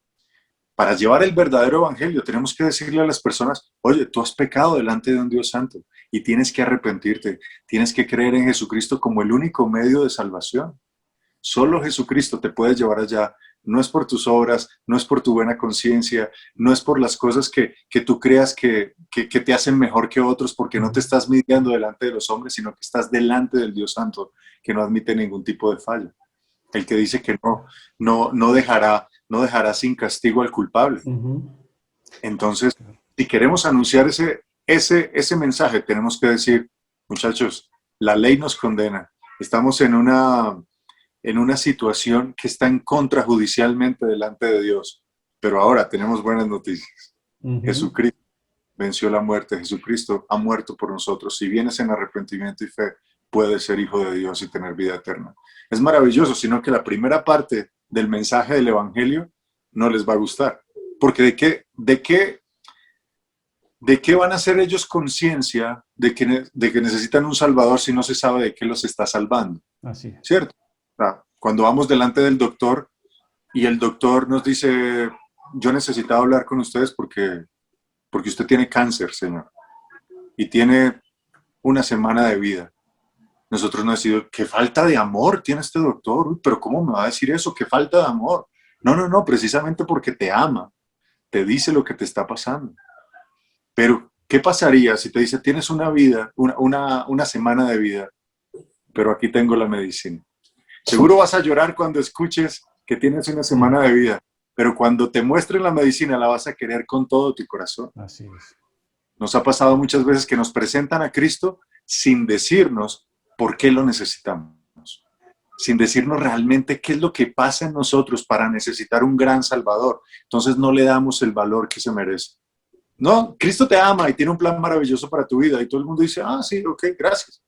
Para llevar el verdadero evangelio tenemos que decirle a las personas, oye, tú has pecado delante de un Dios santo y tienes que arrepentirte, tienes que creer en Jesucristo como el único medio de salvación. Solo Jesucristo te puede llevar allá. No es por tus obras, no es por tu buena conciencia, no es por las cosas que tú creas que te hacen mejor que otros, porque no te estás midiendo delante de los hombres, sino que estás delante del Dios Santo, que no admite ningún tipo de falla. El que dice que no dejará sin castigo al culpable. Entonces, si queremos anunciar ese mensaje, tenemos que decir, muchachos, la ley nos condena. Estamos en en una situación que está en contra judicialmente delante de Dios. Pero ahora tenemos buenas noticias. Jesucristo venció la muerte. Jesucristo ha muerto por nosotros. Si vienes en arrepentimiento y fe, puedes ser hijo de Dios y tener vida eterna. Es maravilloso, sino que la primera parte del mensaje del Evangelio no les va a gustar. Porque ¿de qué van a hacer ellos conciencia de que necesitan un Salvador si no se sabe de qué los está salvando? Así es. ¿Cierto? Cuando vamos delante del doctor y el doctor nos dice, yo necesitaba hablar con ustedes porque usted tiene cáncer, señor, y tiene una semana de vida. Nosotros nos decimos, ¿qué falta de amor tiene este doctor? Uy, pero ¿cómo me va a decir eso? ¿Qué falta de amor? No, precisamente porque te ama, te dice lo que te está pasando. Pero, ¿qué pasaría si te dice, tienes una vida, una semana de vida, pero aquí tengo la medicina? Seguro vas a llorar cuando escuches que tienes una semana de vida, pero cuando te muestren la medicina la vas a querer con todo tu corazón. Así es. Nos ha pasado muchas veces que nos presentan a Cristo sin decirnos por qué lo necesitamos, sin decirnos realmente qué es lo que pasa en nosotros para necesitar un gran Salvador. Entonces no le damos el valor que se merece. No, Cristo te ama y tiene un plan maravilloso para tu vida y todo el mundo dice, sí, ok, gracias.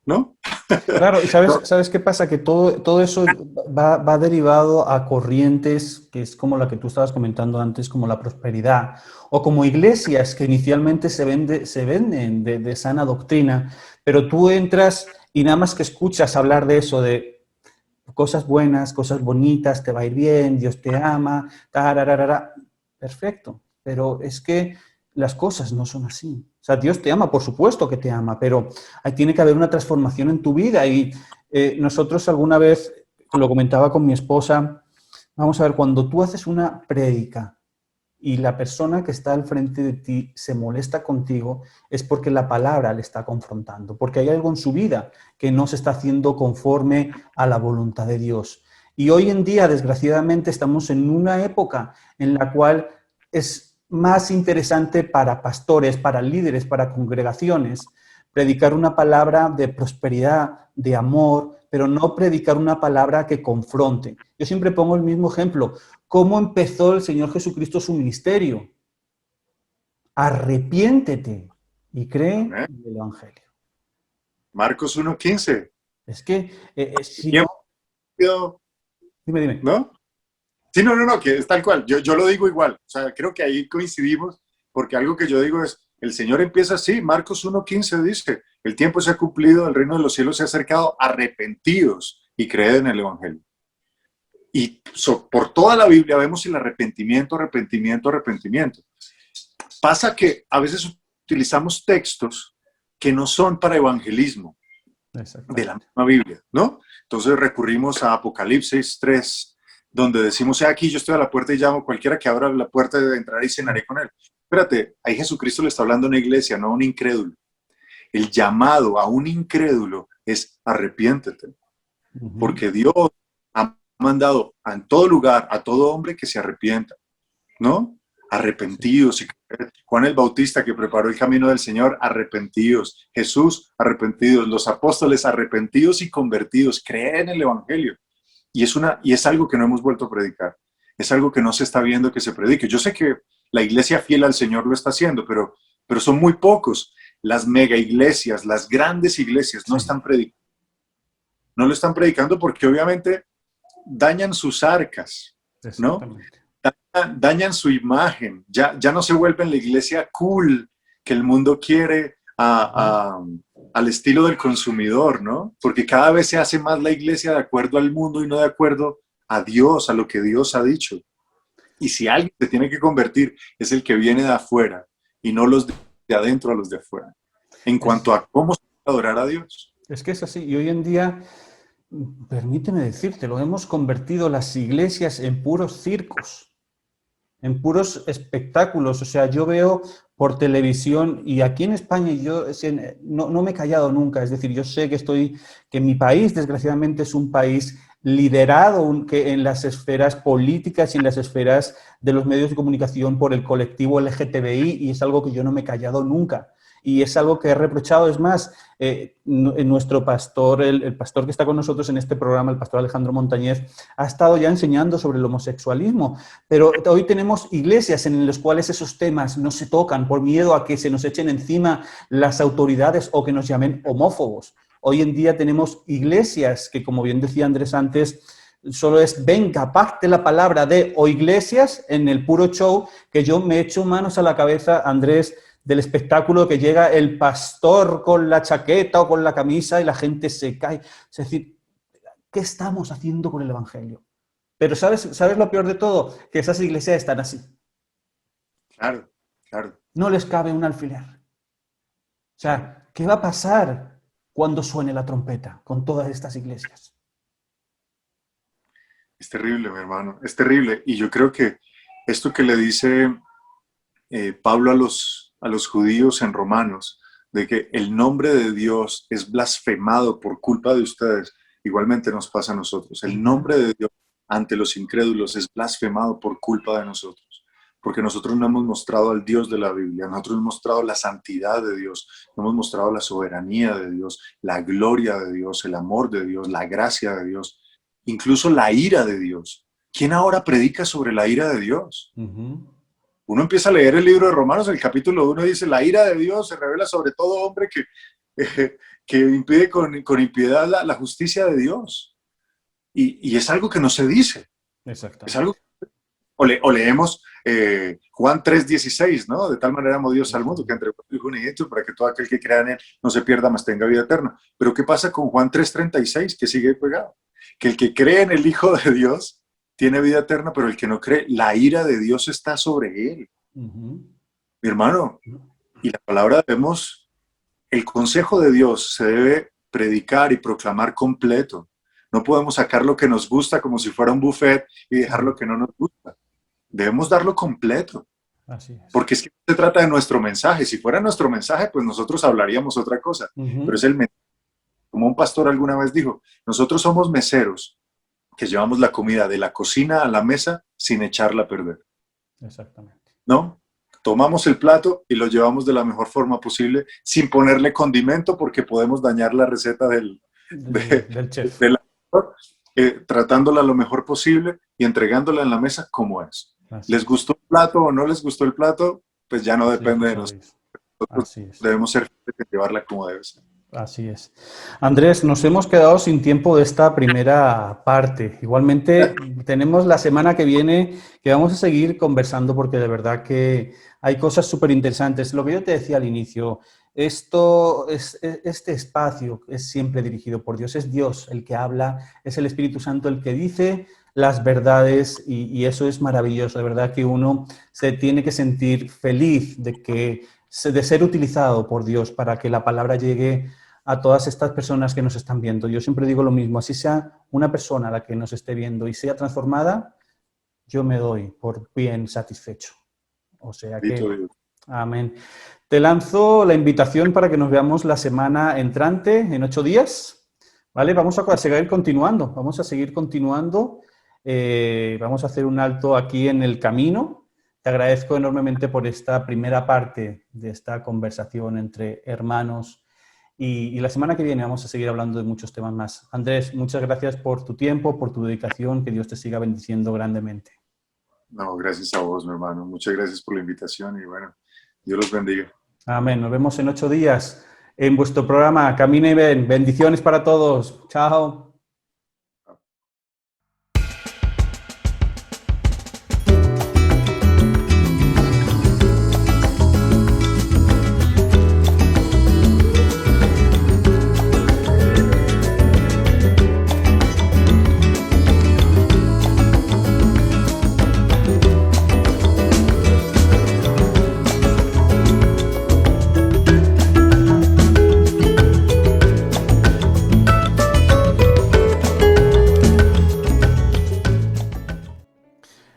¿No? Claro, y ¿sabes qué pasa? Que todo eso va derivado a corrientes que es como la que tú estabas comentando antes, como la prosperidad, o como iglesias que inicialmente se venden de sana doctrina, pero tú entras y nada más que escuchas hablar de eso, de cosas buenas, cosas bonitas, te va a ir bien, Dios te ama, tarararara, perfecto, pero es que las cosas no son así. O sea, Dios te ama, por supuesto que te ama, pero tiene que haber una transformación en tu vida. Y nosotros alguna vez, lo comentaba con mi esposa, vamos a ver, cuando tú haces una prédica y la persona que está al frente de ti se molesta contigo, es porque la palabra le está confrontando, porque hay algo en su vida que no se está haciendo conforme a la voluntad de Dios. Y hoy en día, desgraciadamente, estamos en una época en la cual es más interesante para pastores, para líderes, para congregaciones, predicar una palabra de prosperidad, de amor, pero no predicar una palabra que confronte. Yo siempre pongo el mismo ejemplo. ¿Cómo empezó el Señor Jesucristo su ministerio? Arrepiéntete y cree en el Evangelio. Marcos 1:15. Es que, si no... Dime. ¿No? Sí, no, que es tal cual. Yo lo digo igual. O sea, creo que ahí coincidimos, porque algo que yo digo es, el Señor empieza así, Marcos 1:15 dice, el tiempo se ha cumplido, el reino de los cielos se ha acercado, arrepentidos y creed en el Evangelio. Y por toda la Biblia vemos el arrepentimiento. Pasa que a veces utilizamos textos que no son para evangelismo de la misma Biblia, ¿no? Entonces recurrimos a Apocalipsis 3, donde decimos, aquí yo estoy a la puerta y llamo, cualquiera que abra la puerta de entrada y cenaré con él. Espérate, ahí Jesucristo le está hablando a una iglesia, no a un incrédulo. El llamado a un incrédulo es arrepiéntete, porque Dios ha mandado en todo lugar a todo hombre que se arrepienta, ¿no? Arrepentidos. Juan el Bautista, que preparó el camino del Señor, arrepentidos. Jesús, arrepentidos. Los apóstoles, arrepentidos y convertidos. Creen en el Evangelio. Y es algo que no hemos vuelto a predicar. Es algo que no se está viendo que se predique. Yo sé que la iglesia fiel al Señor lo está haciendo, pero son muy pocos. Las mega iglesias, las grandes iglesias no están predicando. No lo están predicando porque obviamente dañan sus arcas, ¿no? Dañan su imagen. Ya no se vuelven la iglesia cool que el mundo quiere al estilo del consumidor, ¿no? Porque cada vez se hace más la iglesia de acuerdo al mundo y no de acuerdo a Dios, a lo que Dios ha dicho. Y si alguien se tiene que convertir, es el que viene de afuera y no los de adentro a los de afuera. En cuanto a cómo adorar a Dios. Es que es así. Y hoy en día, permíteme decírtelo, hemos convertido las iglesias en puros circos, en puros espectáculos. O sea, yo veo por televisión, y aquí en España yo no me he callado nunca, es decir, yo sé que mi país desgraciadamente es un país liderado en las esferas políticas y en las esferas de los medios de comunicación por el colectivo LGTBI, y es algo que yo no me he callado nunca. y es algo que he reprochado. Es más, nuestro pastor, el pastor que está con nosotros en este programa, el pastor Alejandro Montañez, ha estado ya enseñando sobre el homosexualismo, pero hoy tenemos iglesias en las cuales esos temas no se tocan por miedo a que se nos echen encima las autoridades o que nos llamen homófobos. Hoy en día tenemos iglesias que, como bien decía Andrés antes, solo es venga, pacte la palabra de, o iglesias en el puro show, que yo me echo manos a la cabeza, Andrés, del espectáculo que llega el pastor con la chaqueta o con la camisa y la gente se cae. Es decir, ¿qué estamos haciendo con el evangelio? Pero ¿sabes lo peor de todo? Que esas iglesias están así. Claro, claro. No les cabe un alfiler. O sea, ¿qué va a pasar cuando suene la trompeta con todas estas iglesias? Es terrible, mi hermano, es terrible. Y yo creo que esto que le dice Pablo a los judíos en Romanos, de que el nombre de Dios es blasfemado por culpa de ustedes, igualmente nos pasa a nosotros. El nombre de Dios ante los incrédulos es blasfemado por culpa de nosotros, porque nosotros no hemos mostrado al Dios de la Biblia, nosotros hemos mostrado la santidad de Dios, no hemos mostrado la soberanía de Dios, la gloria de Dios, el amor de Dios, la gracia de Dios, incluso la ira de Dios. ¿Quién ahora predica sobre la ira de Dios? Uno empieza a leer el libro de Romanos, el capítulo 1 dice, la ira de Dios se revela sobre todo hombre que impide con impiedad la justicia de Dios. Y es algo que no se dice. Exacto. Es algo, o leemos Juan 3:16, ¿no? De tal manera amó Dios al mundo que entregó a su Hijo unigénito para que todo aquel que crea en él no se pierda, mas tenga vida eterna. Pero ¿qué pasa con Juan 3:36, que sigue pegado? Que el que cree en el Hijo de Dios tiene vida eterna, pero el que no cree, la ira de Dios está sobre él. Mi hermano, y la palabra debemos, el consejo de Dios se debe predicar y proclamar completo. No podemos sacar lo que nos gusta como si fuera un buffet y dejar lo que no nos gusta. Debemos darlo completo. Así es. Porque es que no se trata de nuestro mensaje. Si fuera nuestro mensaje, pues nosotros hablaríamos otra cosa. Pero es el mensaje. Como un pastor alguna vez dijo, nosotros somos meseros que llevamos la comida de la cocina a la mesa sin echarla a perder. Exactamente. ¿No? Tomamos el plato y lo llevamos de la mejor forma posible, sin ponerle condimento, porque podemos dañar la receta del chef. Tratándola lo mejor posible y entregándola en la mesa como es. Así ¿Les gustó el plato o no les gustó el plato? Pues ya no depende de nosotros. Así es. Debemos ser fieles en llevarla como debe ser. Así es. Andrés, nos hemos quedado sin tiempo de esta primera parte. Igualmente, tenemos la semana que viene que vamos a seguir conversando porque de verdad que hay cosas súper interesantes. Lo que yo te decía al inicio, este espacio es siempre dirigido por Dios. Es Dios el que habla, es el Espíritu Santo el que dice las verdades y eso es maravilloso. De verdad que uno se tiene que sentir feliz de ser utilizado por Dios para que la palabra llegue a todas estas personas que nos están viendo. Yo siempre digo lo mismo, así sea una persona la que nos esté viendo y sea transformada, yo me doy por bien satisfecho. O sea que, amén. Te lanzo la invitación para que nos veamos la semana entrante, en 8 días, ¿vale? Vamos a seguir continuando, vamos a hacer un alto aquí en el camino. Te agradezco enormemente por esta primera parte de esta conversación entre hermanos y la semana que viene vamos a seguir hablando de muchos temas más. Andrés, muchas gracias por tu tiempo, por tu dedicación, que Dios te siga bendiciendo grandemente. No, gracias a vos, mi hermano. Muchas gracias por la invitación y bueno, Dios los bendiga. Amén. Nos vemos en 8 días en vuestro programa Camina y Ven. Bendiciones para todos. Chao.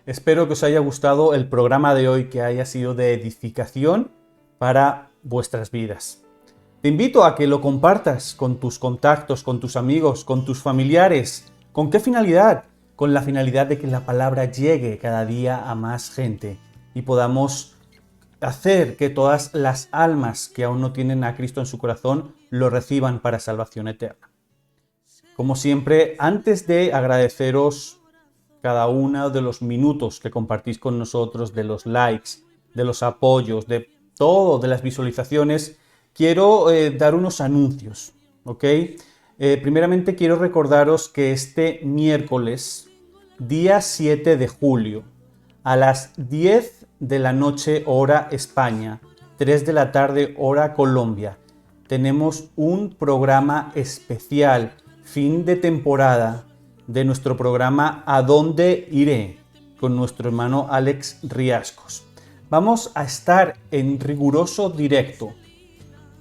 Espero que os haya gustado el programa de hoy, que haya sido de edificación para vuestras vidas. Te invito a que lo compartas con tus contactos, con tus amigos, con tus familiares. ¿Con qué finalidad? Con la finalidad de que la palabra llegue cada día a más gente y podamos hacer que todas las almas que aún no tienen a Cristo en su corazón lo reciban para salvación eterna. Como siempre, antes de agradeceros cada uno de los minutos que compartís con nosotros, de los likes, de los apoyos, de todo, de las visualizaciones, quiero dar unos anuncios, ¿ok? Primeramente quiero recordaros que este miércoles, día 7 de julio, a las 10 de la noche hora España, 3 de la tarde hora Colombia, tenemos un programa especial, fin de temporada, de nuestro programa ¿A dónde iré?, con nuestro hermano Alex Riascos. Vamos a estar en riguroso directo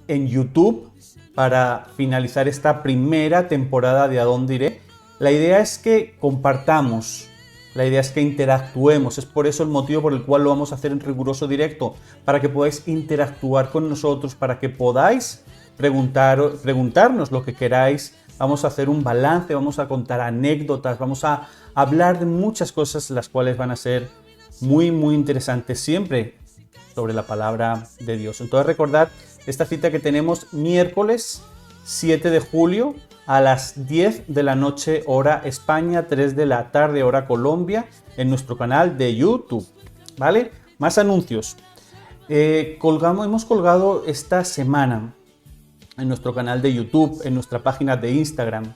en YouTube para finalizar esta primera temporada de ¿A dónde iré? La idea es que compartamos, la idea es que interactuemos, es por eso el motivo por el cual lo vamos a hacer en riguroso directo, para que podáis interactuar con nosotros, para que podáis preguntarnos lo que queráis. Vamos a hacer un balance, vamos a contar anécdotas, vamos a hablar de muchas cosas las cuales van a ser muy interesantes, siempre sobre la palabra de Dios. Entonces recordad esta cita que tenemos miércoles 7 de julio a las 10 de la noche hora España, 3 de la tarde hora Colombia, en nuestro canal de YouTube, ¿vale? Más anuncios. Hemos colgado esta semana en nuestro canal de YouTube, en nuestra página de Instagram,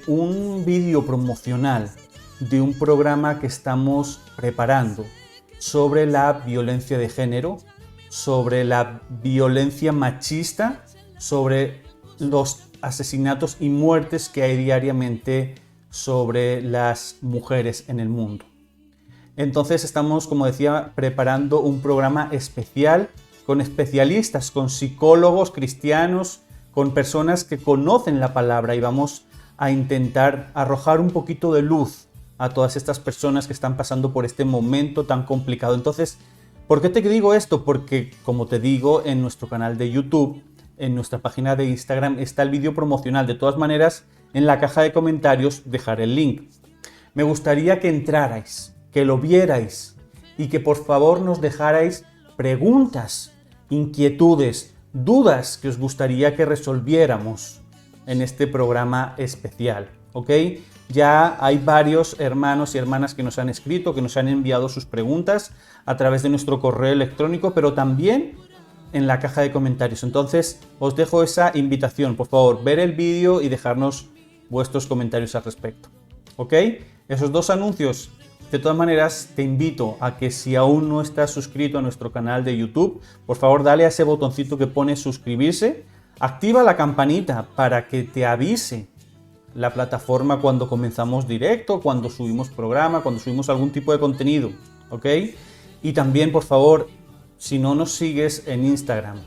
un vídeo promocional de un programa que estamos preparando sobre la violencia de género, sobre la violencia machista, sobre los asesinatos y muertes que hay diariamente sobre las mujeres en el mundo. Entonces estamos, como decía, preparando un programa especial con especialistas, con psicólogos cristianos, con personas que conocen la palabra, y vamos a intentar arrojar un poquito de luz a todas estas personas que están pasando por este momento tan complicado. Entonces, ¿por qué te digo esto? Porque, como te digo, en nuestro canal de YouTube, en nuestra página de Instagram, está el vídeo promocional. De todas maneras, en la caja de comentarios dejaré el link. Me gustaría que entrarais, que lo vierais y que por favor nos dejarais preguntas, inquietudes, dudas que os gustaría que resolviéramos en este programa especial, ¿ok? Ya hay varios hermanos y hermanas que nos han escrito, que nos han enviado sus preguntas a través de nuestro correo electrónico, pero también en la caja de comentarios. Entonces, os dejo esa invitación, por favor, ver el vídeo y dejarnos vuestros comentarios al respecto, ¿ok? Esos dos anuncios. De todas maneras, te invito a que si aún no estás suscrito a nuestro canal de YouTube, por favor dale a ese botoncito que pone suscribirse, activa la campanita para que te avise la plataforma cuando comenzamos directo, cuando subimos programa, cuando subimos algún tipo de contenido, ¿ok? Y también, por favor, si no nos sigues en Instagram,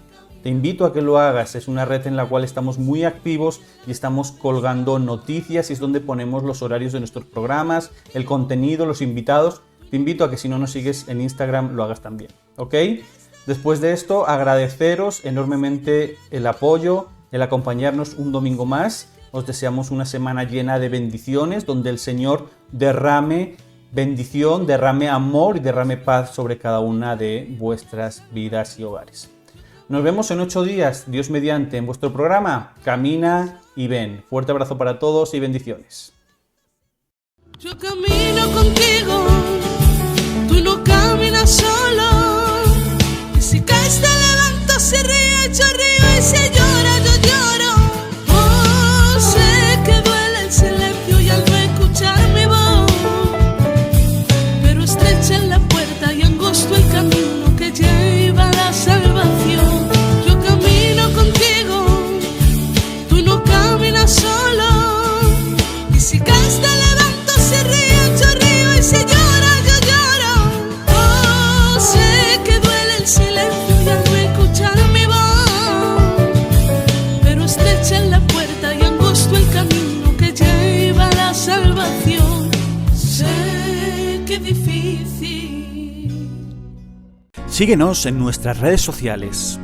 te invito a que lo hagas. Es una red en la cual estamos muy activos y estamos colgando noticias, y es donde ponemos los horarios de nuestros programas, el contenido, los invitados. Te invito a que si no nos sigues en Instagram lo hagas también, ¿ok? Después de esto, agradeceros enormemente el apoyo, el acompañarnos un domingo más. Os deseamos una semana llena de bendiciones, donde el Señor derrame bendición, derrame amor y derrame paz sobre cada una de vuestras vidas y hogares. Nos vemos en 8 días, Dios mediante, en vuestro programa Camina y Ven. Fuerte abrazo para todos y bendiciones. Yo camino contigo, tú no caminas solo. Y si caes te levanto, si ríes yo río, y si lloras yo lloro. Oh, sé que duele el silencio y al no escuchar mi voz, pero estrecha es la puerta y angosto el camino que lleva a la salvación. Yo camino contigo, tú no caminas solo. Y si caes te levanto, si ríes yo río, y si lloras yo lloro. Oh, sé que duele el silencio y al no escuchar mi voz, pero estrecha es la puerta y angosto el camino que lleva a la salvación. Sé que es difícil. Síguenos en nuestras redes sociales.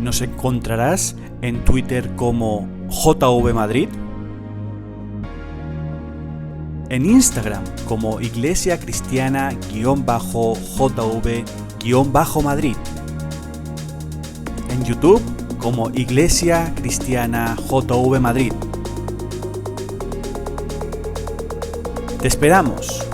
Nos encontrarás en Twitter como JV Madrid, en Instagram como Iglesia Cristiana-JV-Madrid, en YouTube como Iglesia Cristiana JV Madrid. Te esperamos.